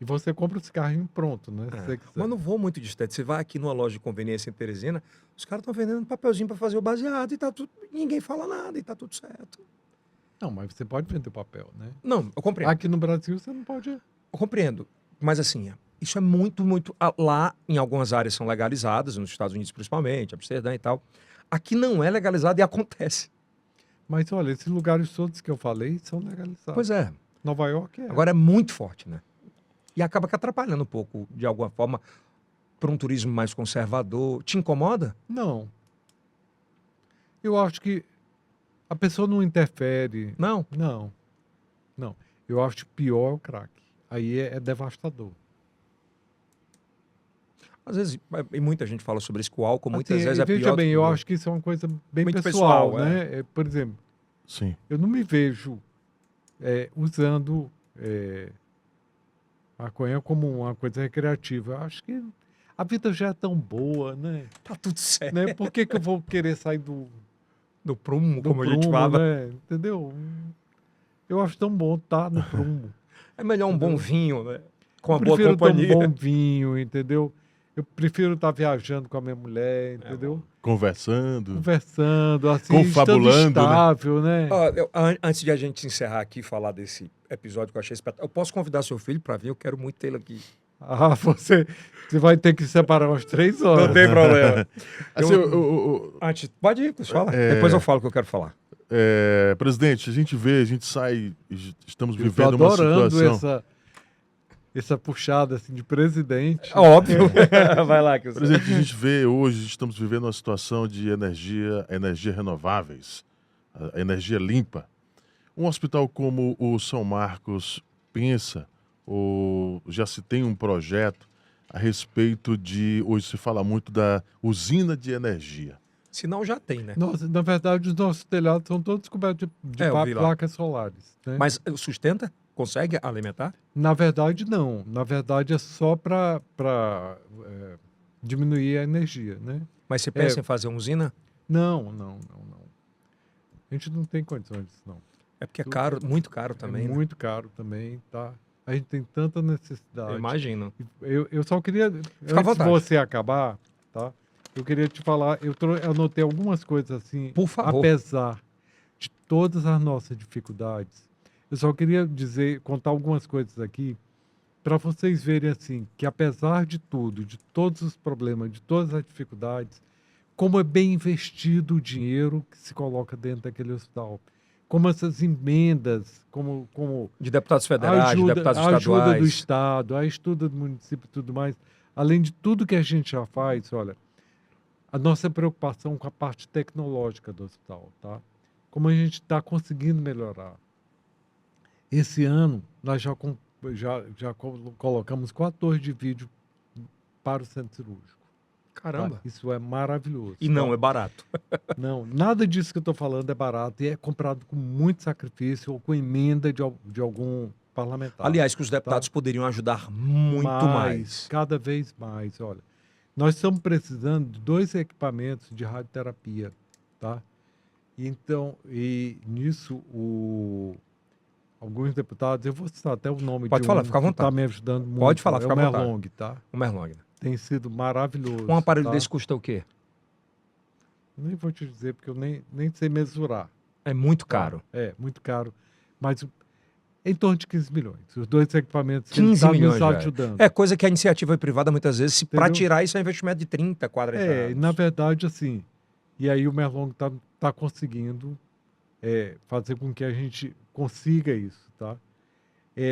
E você compra esse carrinho pronto, né? Se você quiser. Mas não vou muito distante. Você vai aqui numa loja de conveniência em Teresina, os caras estão vendendo papelzinho para fazer o baseado e tá tudo. Ninguém fala nada e tá tudo certo. Não, mas você pode vender papel, né? Não, eu compreendo. Aqui no Brasil você não pode. Eu compreendo. Mas assim, isso é muito. Lá, em algumas áreas são legalizadas, nos Estados Unidos principalmente, Amsterdã e tal. Aqui não é legalizado e acontece. Mas olha, esses lugares todos que eu falei são legalizados. Pois é. Nova York é. Agora é muito forte, né? E acaba que atrapalhando um pouco, de alguma forma, para um turismo mais conservador. Te incomoda? Não. Eu acho que a pessoa não interfere. Não. Não. Não. Eu acho que pior é o crack. Aí é devastador. Às vezes, e muita gente fala sobre isso, que o álcool muitas Assim, vezes é veja pior. bem, do que eu o- acho que isso é uma coisa bem Muito pessoal, pessoal, né? Por exemplo, Sim. eu não me vejo usando maconha como uma coisa recreativa. Eu acho que a vida já é tão boa, né? Tá tudo certo. Né? Por que eu vou querer sair do Do prumo, do como a gente prumo, fala. né? Entendeu? Eu acho tão bom estar no prumo. É melhor um bom Entendeu? vinho, né? Com uma Eu boa prefiro ter um companhia. bom vinho, entendeu? Eu prefiro estar viajando com a minha mulher, entendeu? Conversando. Conversando, assim, Confabulando, estando estável, né? Ó, antes de a gente encerrar aqui e falar desse episódio que eu achei espetacular, eu posso convidar seu filho para vir? Eu quero muito tê-lo aqui. Ah, você vai ter que separar umas 3 horas. Não tem problema. Assim, Antes, pode ir, fala. É. Depois eu falo o que eu quero falar. presidente, a gente sai, estamos Eu tô vivendo uma adorando situação. essa puxada assim, de presidente. Óbvio. Vai lá. Que eu sei. Presidente, a gente vê hoje, estamos vivendo uma situação de energia renováveis, a energia limpa. Um hospital como o São Marcos pensa, ou já se tem um projeto a respeito de, hoje se fala muito da usina de energia. Senão já tem, né? Na verdade, os nossos telhados são todos cobertos de eu vi lá. placas solares. Né? Mas sustenta? Consegue alimentar? Na verdade, não. Na verdade, é só para diminuir a energia, né? Mas você pensa em fazer uma usina? Não. A gente não tem condições disso, não. É porque é caro, muito caro também. É né? muito caro também, tá? A gente tem tanta necessidade. Eu imagino. Eu só queria, à antes de vontade. você acabar, tá? Eu queria te falar, eu anotei algumas coisas assim, Por favor. apesar de todas as nossas dificuldades. Eu só queria contar algumas coisas aqui para vocês verem assim, que apesar de tudo, de todos os problemas, de todas as dificuldades, como é bem investido o dinheiro que se coloca dentro daquele hospital. Como essas emendas, como De deputados federais, de deputados a ajuda estaduais. do Estado, a ajuda do município e tudo mais. Além de tudo que a gente já faz, olha, a nossa preocupação com a parte tecnológica do hospital, tá? Como a gente está conseguindo melhorar. Esse ano, nós já colocamos 4 torres de vídeo para o centro cirúrgico. Caramba. Tá? Isso é maravilhoso. E não tá? é barato. Não, nada disso que eu estou falando é barato e é comprado com muito sacrifício ou com emenda de algum parlamentar. Aliás, que os deputados poderiam ajudar muito mais. Cada vez mais, olha. Nós estamos precisando de 2 equipamentos de radioterapia, tá? Então, e nisso, alguns deputados, eu vou citar até o nome Pode de falar, um fica à que está vontade. me ajudando muito. Pode falar, é fica o à vontade. Merlong, tá? O Merlong. Tem sido maravilhoso. Um aparelho tá? desse custa o quê? Nem vou te dizer, porque eu nem sei mesurar. É muito caro. É, muito caro. Mas em torno de 15 milhões. Os 2 equipamentos que 15 estão milhões, nos velho. ajudando. É coisa que a iniciativa privada, muitas vezes, para Entendeu? tirar isso é um investimento de 30, 40 É, e anos. na verdade, assim, e aí o Merlong tá conseguindo fazer com que a gente consiga isso, tá?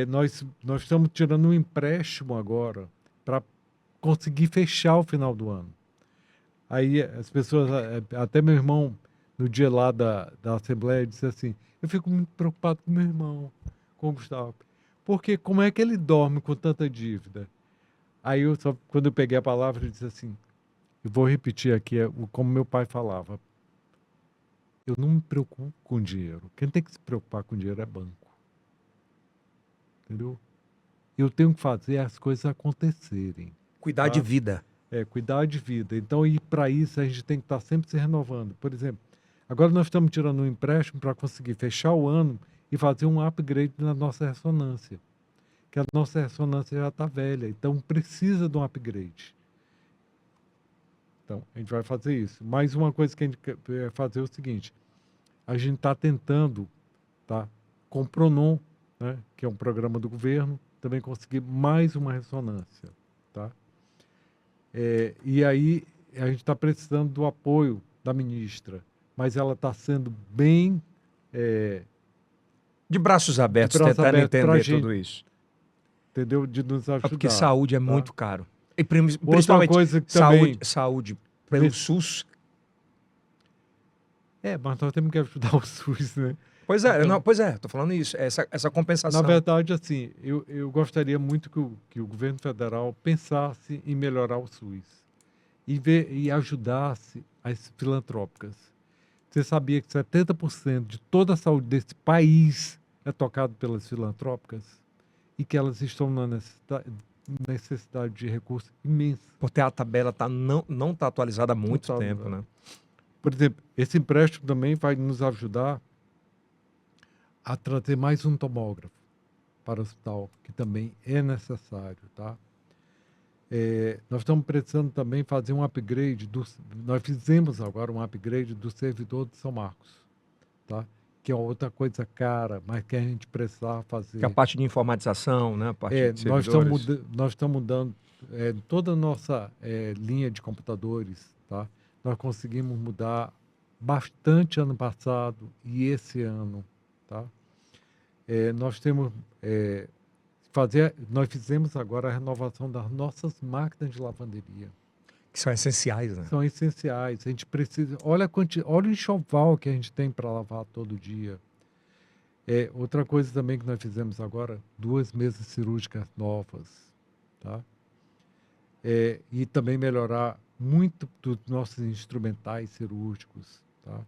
Nós estamos tirando um empréstimo agora para conseguir fechar o final do ano. Aí as pessoas, até meu irmão, no dia lá da Assembleia, disse assim, eu fico muito preocupado com meu irmão, com o Gustavo, porque como é que ele dorme com tanta dívida? Aí quando eu peguei a palavra, eu disse assim, eu vou repetir aqui como meu pai falava, eu não me preocupo com dinheiro, quem tem que se preocupar com dinheiro é banco. Entendeu? Eu tenho que fazer as coisas acontecerem. Cuidar tá? de vida. Cuidar de vida. Então, e para isso, a gente tem que estar sempre se renovando. Por exemplo, agora nós estamos tirando um empréstimo para conseguir fechar o ano e fazer um upgrade na nossa ressonância. Que a nossa ressonância já está velha, então precisa de um upgrade. Então, a gente vai fazer isso. Mais uma coisa que a gente quer fazer é o seguinte, a gente está tentando, tá, com o Pronon, né, que é um programa do governo, também conseguir mais uma ressonância. Tá? E aí a gente está precisando do apoio da ministra, mas ela está sendo bem... De braços abertos, braços tentando abertos pra entender gente. tudo isso. Entendeu? De nos ajudar. Porque saúde é tá? muito caro. E Outra principalmente coisa que também... saúde pelo SUS. Mas nós temos que ajudar o SUS, né? Pois é, Então, tô falando isso, essa compensação. Na verdade, assim, eu gostaria muito que o governo federal pensasse em melhorar o SUS e ajudasse as filantrópicas. Você sabia que 70% de toda a saúde desse país é tocado pelas filantrópicas e que elas estão na necessidade de recursos imensos. Porque a tabela não está atualizada há muito Não tá, tempo, né? Por exemplo, esse empréstimo também vai nos ajudar a trazer mais um tomógrafo para o hospital, que também é necessário, tá? Nós estamos precisando também fazer um upgrade, nós fizemos agora um upgrade do servidor de São Marcos, tá? Que é outra coisa cara, mas que a gente precisava fazer. Que é a parte de informatização, né? A parte de nós servidores. estamos mudando toda a nossa linha de computadores, tá? Nós conseguimos mudar bastante ano passado e esse ano, tá? Nós temos nós fizemos agora a renovação das nossas máquinas de lavanderia. Que são essenciais, né? São essenciais. A gente precisa... Olha o enxoval que a gente tem para lavar todo dia. Outra coisa também que nós fizemos agora, 2 mesas cirúrgicas novas, tá? E também melhorar muito dos nossos instrumentais cirúrgicos, tá?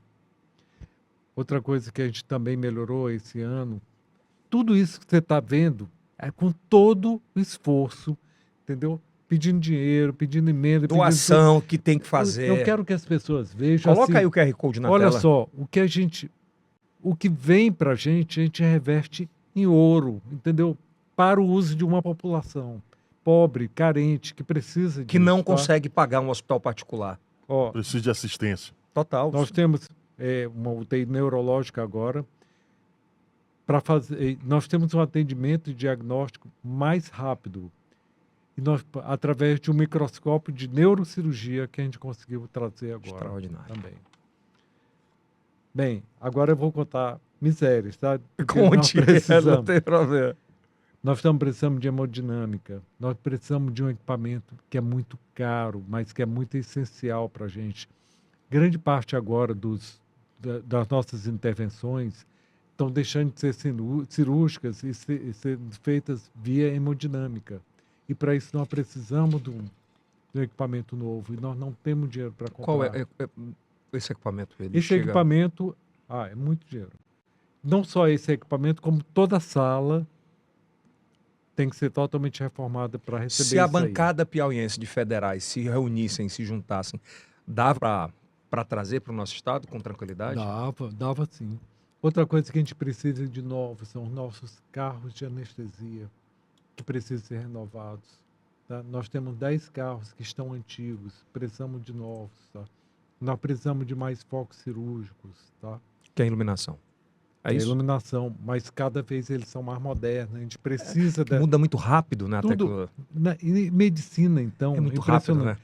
Outra coisa que a gente também melhorou esse ano, tudo isso que você está vendo é com todo o esforço, entendeu? Pedindo dinheiro, pedindo emenda. Doação que tem que fazer. Eu quero que as pessoas vejam. Coloca assim, aí o QR Code na olha tela. só, o que vem para a gente reverte em ouro, entendeu? Para o uso de uma população pobre, carente, que precisa disso. Que não tá? consegue pagar um hospital particular. Ó, Precisa de assistência. Total. nós temos uma UTI neurológica agora. Nós temos um atendimento e diagnóstico mais rápido. E nós, através de um microscópio de neurocirurgia que a gente conseguiu trazer agora. Extraordinário. Também. Bem, agora eu vou contar misérias, tá? Porque Conte, nós precisamos. não tem problema. Nós estamos precisando de hemodinâmica. Nós precisamos de um equipamento que é muito caro, mas que é muito essencial para a gente. Grande parte agora das nossas intervenções estão deixando de ser cirúrgicas e ser feitas via hemodinâmica. E para isso nós precisamos de um equipamento novo. E nós não temos dinheiro para comprar. Qual é esse equipamento? Esse equipamento é muito dinheiro. Não só esse equipamento, como toda a sala tem que ser totalmente reformada para receber Se a isso aí. bancada piauiense de federais se reunissem, se juntassem, dava para trazer para o nosso estado com tranquilidade? Dava sim. Outra coisa que a gente precisa de novo são os nossos carros de anestesia, que precisam ser renovados. Tá? Nós temos 10 carros que estão antigos, precisamos de novos. Tá? Nós precisamos de mais focos cirúrgicos. Tá? Que é a iluminação. É A isso? iluminação, mas cada vez eles são mais modernos. A gente precisa Que muda muito rápido, né? A tudo. E medicina, então, É muito rápido, né?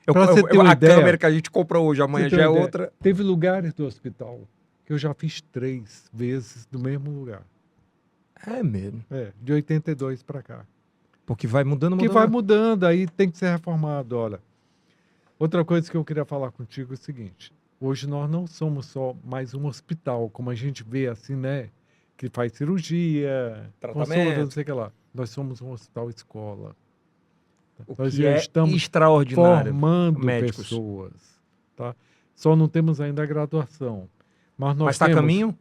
Pra você ter uma a ideia, câmera que a gente comprou hoje, amanhã Você tem já é uma ideia? outra. Teve lugares do hospital que eu já fiz 3 vezes no mesmo lugar. É mesmo. De 82 para cá. Porque vai mudando, Que vai mudando, aí tem que ser reformado. Olha, outra coisa que eu queria falar contigo é o seguinte. Hoje nós não somos só mais um hospital, como a gente vê assim, né? Que faz cirurgia, consulta, não sei o que lá. Nós somos um hospital escola. O Nós que já é estamos extraordinário. formando médicos. pessoas. Tá? Só não temos ainda a graduação. Mas nós Mas está a temos, caminho?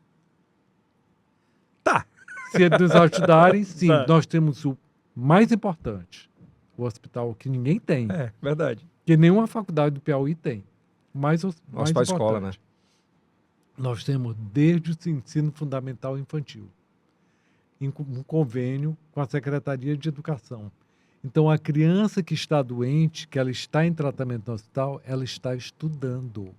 Tá. se nos ajudarem, sim. Tá. Nós temos o mais importante, o hospital que ninguém tem, É, verdade. que nenhuma faculdade do Piauí tem. Mais Hospital importante. escola, né? Nós temos desde o ensino fundamental e infantil, um convênio com a Secretaria de Educação. Então, a criança que está doente, que ela está em tratamento no hospital, ela está estudando.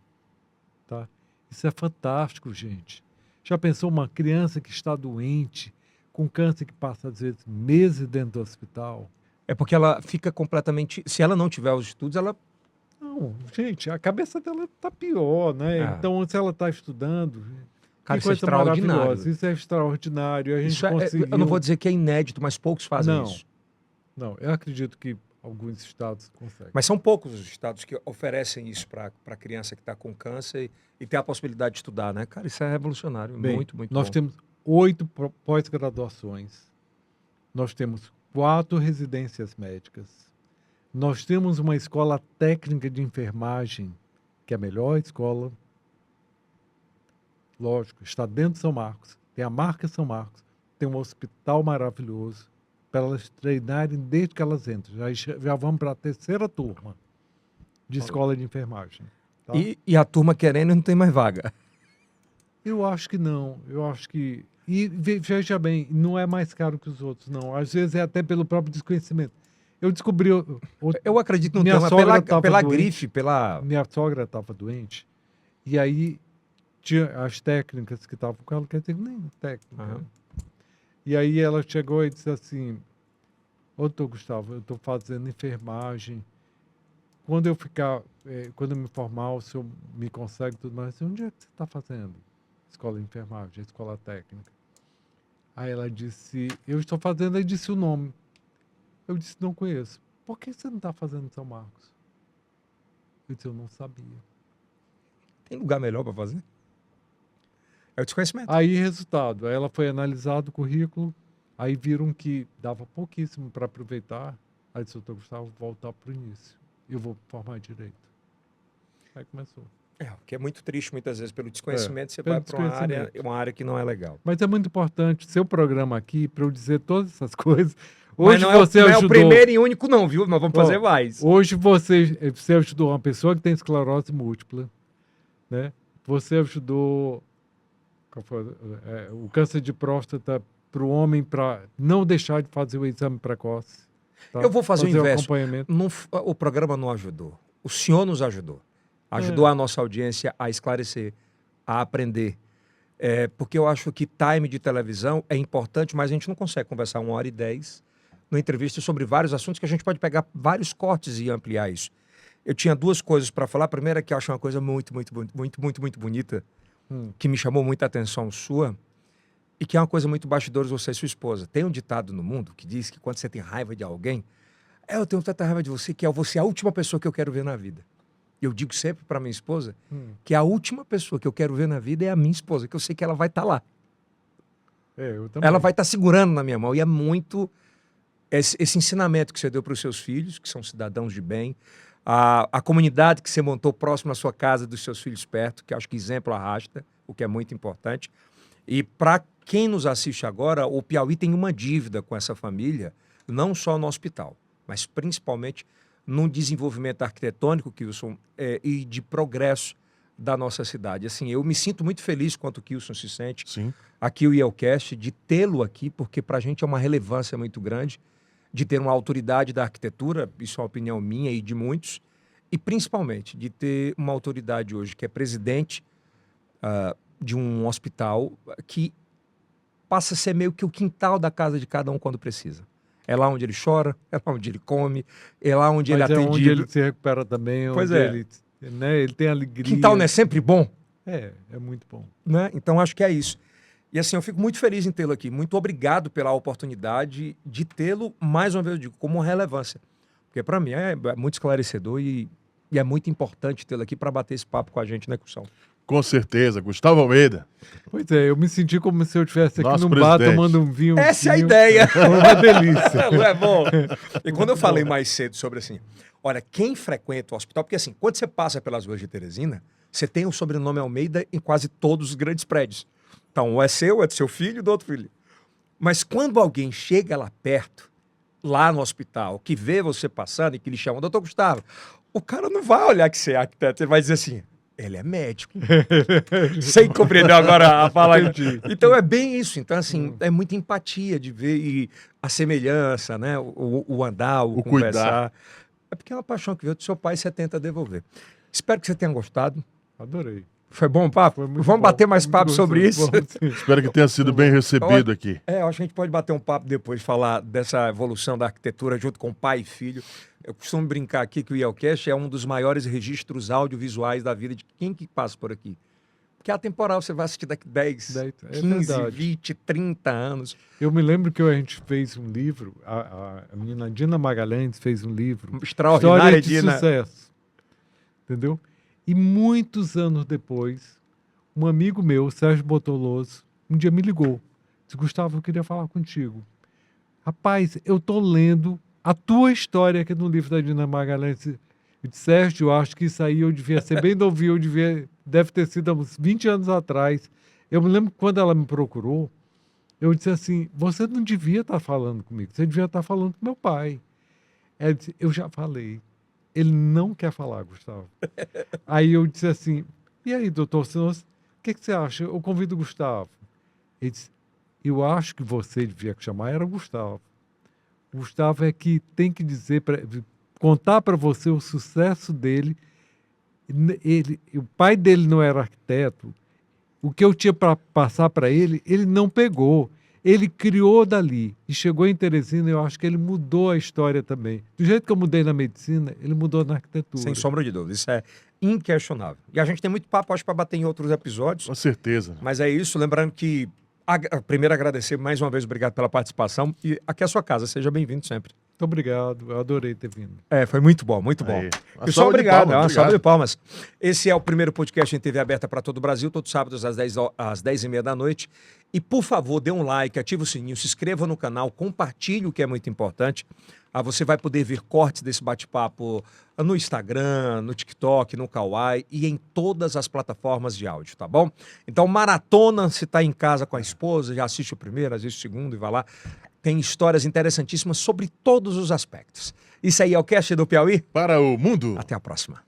Tá? Isso é fantástico, gente. Já pensou uma criança que está doente, com câncer que passa, às vezes, meses dentro do hospital? É porque ela fica completamente... Se ela não tiver os estudos, ela... Não, gente, a cabeça dela está pior, né? É. Então, se ela está estudando... Cara, que isso é coisa extraordinário. maravilhosa. Isso é extraordinário. A gente Isso conseguiu... eu não vou dizer que é inédito, mas poucos fazem Não. isso. Não, eu acredito que alguns estados conseguem. Mas são poucos os estados que oferecem isso para a criança que está com câncer e tem a possibilidade de estudar, né? Cara, isso é revolucionário. Bem, muito nós bom. temos 8 pós-graduações. Nós temos 4 residências médicas. Nós temos uma escola técnica de enfermagem, que é a melhor escola. Lógico, está dentro de São Marcos. Tem a marca São Marcos. Tem um hospital maravilhoso para elas treinarem desde que elas entram. Já vamos para a 3ª turma de escola de enfermagem. Tá? E a turma querendo não tem mais vaga. Eu acho que não. Eu acho que... E veja bem, não é mais caro que os outros, não. Às vezes é até pelo próprio desconhecimento. Eu descobri... Eu acredito que não Minha tem, mas sogra tava pela doente. grife, pela... Minha sogra estava doente. E aí tinha as técnicas que estavam com ela, quer dizer, nem técnica. Aham. E aí ela chegou e disse assim, doutor Gustavo, eu estou fazendo enfermagem. Quando eu me formar, o senhor me consegue tudo mais. Eu disse, onde é que você está fazendo? Escola de enfermagem, escola técnica. Aí ela disse, eu estou fazendo, aí disse o nome. Eu disse, não conheço. Por que você não está fazendo em São Marcos? Eu disse, eu não sabia. Tem lugar melhor para fazer? É o desconhecimento. Aí, resultado, aí ela foi analisado o currículo, aí viram que dava pouquíssimo para aproveitar. Aí disse, doutor Gustavo, voltar para o início. Eu vou formar direito. Aí começou. O que é muito triste muitas vezes. Pelo desconhecimento, você pelo vai para uma área que não é legal. Mas é muito importante seu programa aqui para eu dizer todas essas coisas. Mas Hoje não você não é o ajudou. primeiro e único não, viu? Nós vamos Ó, fazer mais. Hoje você ajudou uma pessoa que tem esclerose múltipla, né? Você ajudou o câncer de próstata para o homem para não deixar de fazer o exame precoce. Tá? Eu vou fazer o inverso. acompanhamento. O programa não ajudou. O senhor nos ajudou. Ajudou a nossa audiência a esclarecer, a aprender. Porque eu acho que time de televisão é importante, mas a gente não consegue conversar 1h10 numa entrevista sobre vários assuntos que a gente pode pegar vários cortes e ampliar isso. Eu tinha 2 coisas para falar. A primeira é que eu acho uma coisa muito bonita, que me chamou muita atenção sua, e que é uma coisa muito bastidores, você e sua esposa. Tem um ditado no mundo que diz que quando você tem raiva de alguém, eu tenho tanta raiva de você que você é a última pessoa que eu quero ver na vida. Eu digo sempre para minha esposa que a última pessoa que eu quero ver na vida é a minha esposa, que eu sei que ela vai estar lá. Eu também. Ela vai estar segurando na minha mão. E é muito esse ensinamento que você deu para os seus filhos, que são cidadãos de bem, a comunidade que você montou próximo à sua casa, dos seus filhos perto, que acho que exemplo arrasta, o que é muito importante. E para quem nos assiste agora, o Piauí tem uma dívida com essa família, não só no hospital, mas principalmente no desenvolvimento arquitetônico, Kilson, e de progresso da nossa cidade. Assim, eu me sinto muito feliz quanto o Kilson se sente, Sim. aqui o IELCast, de tê-lo aqui, porque para a gente é uma relevância muito grande, de ter uma autoridade da arquitetura, isso é uma opinião minha e de muitos, e principalmente de ter uma autoridade hoje que é presidente de um hospital que passa a ser meio que o quintal da casa de cada um quando precisa. É lá onde ele chora, é lá onde ele come, é lá onde ele é atendido. Onde ele se recupera também, Pois onde é. ele, né, ele tem alegria. Quintal não é sempre bom? É muito bom. Né? Então, acho que é isso. E assim, eu fico muito feliz em tê-lo aqui. Muito obrigado pela oportunidade de tê-lo, mais uma vez eu digo, como uma relevância. Porque para mim é muito esclarecedor e é muito importante tê-lo aqui para bater esse papo com a gente, né, Cursão? Com certeza. Gustavo Almeida. Pois é, eu me senti como se eu estivesse aqui Nosso num bar presidente. tomando um vinho. Essa é a ideia. Uma delícia. Não é bom? E quando eu falei mais cedo sobre assim, olha, quem frequenta o hospital, porque assim, quando você passa pelas ruas de Teresina, você tem o sobrenome Almeida em quase todos os grandes prédios. Então, ou é seu, é do seu filho, do outro filho. Mas quando alguém chega lá perto, lá no hospital, que vê você passando e que lhe chama, doutor Gustavo, o cara não vai olhar que você é arquiteto, ele vai dizer assim, ele é médico. Você compreendeu agora a fala? Então é bem isso. Então, assim, é muita empatia de ver e a semelhança, né? O andar, o conversar. Cuidar. É porque é uma paixão que veio do seu pai e você tenta devolver. Espero que você tenha gostado. Adorei. Foi bom o papo? Foi muito Vamos bom, bater mais muito papo sobre isso? gostoso. Vamos sim. Espero que tenha sido bem recebido aqui. Eu acho que a gente pode bater um papo depois, falar dessa evolução da arquitetura junto com pai e filho. Eu costumo brincar aqui que o IELCast é um dos maiores registros audiovisuais da vida de quem que passa por aqui. Porque é atemporal, você vai assistir daqui 10, 15, verdade. 20, 30 anos. Eu me lembro que a gente fez um livro, a menina Dina Magalhães fez um livro. Extraordinária, História de Dina. sucesso. Entendeu? E muitos anos depois, um amigo meu, Sérgio Botoloso, um dia me ligou. Disse, Gustavo, eu queria falar contigo. Rapaz, eu tô lendo a tua história aqui no livro da Dina Magalhães. Eu disse, Sérgio, eu acho que isso aí eu devia ser bem novinho, deve ter sido há uns 20 anos atrás. Eu me lembro que quando ela me procurou, eu disse assim, você não devia estar falando comigo, você devia estar falando com meu pai. Ela disse, eu já falei. Ele não quer falar, Gustavo. Aí eu disse assim, e aí, doutor Sinos, o que você acha? Eu convido o Gustavo. Ele disse, eu acho que você devia chamar, era o Gustavo. O Gustavo é que tem que dizer, contar para você o sucesso dele. O pai dele não era arquiteto. O que eu tinha para passar para ele, ele não pegou. Ele criou dali e chegou em Teresina, eu acho que ele mudou a história também. Do jeito que eu mudei na medicina, ele mudou na arquitetura. Sem sombra de dúvida, isso é inquestionável. E a gente tem muito papo, acho, para bater em outros episódios. Com certeza. Mas é isso, lembrando que, primeiro agradecer mais uma vez, obrigado pela participação. E aqui é a sua casa, seja bem-vindo sempre. Muito obrigado, eu adorei ter vindo. Foi muito bom, muito bom. Aí. Uma Pessoal, salva de obrigado. palmas, Uma salva obrigado. de palmas. Esse é o primeiro podcast em TV aberta para todo o Brasil, todos os sábados às 10h30 da noite. E, por favor, dê um like, ative o sininho, se inscreva no canal, compartilhe o que é muito importante. Você vai poder ver cortes desse bate-papo no Instagram, no TikTok, no Kawaii e em todas as plataformas de áudio, tá bom? Então, maratona, se está em casa com a esposa, já assiste o primeiro, assiste o segundo e vai lá. Tem histórias interessantíssimas sobre todos os aspectos. Isso aí é o Cast do Piauí. Para o mundo. Até a próxima.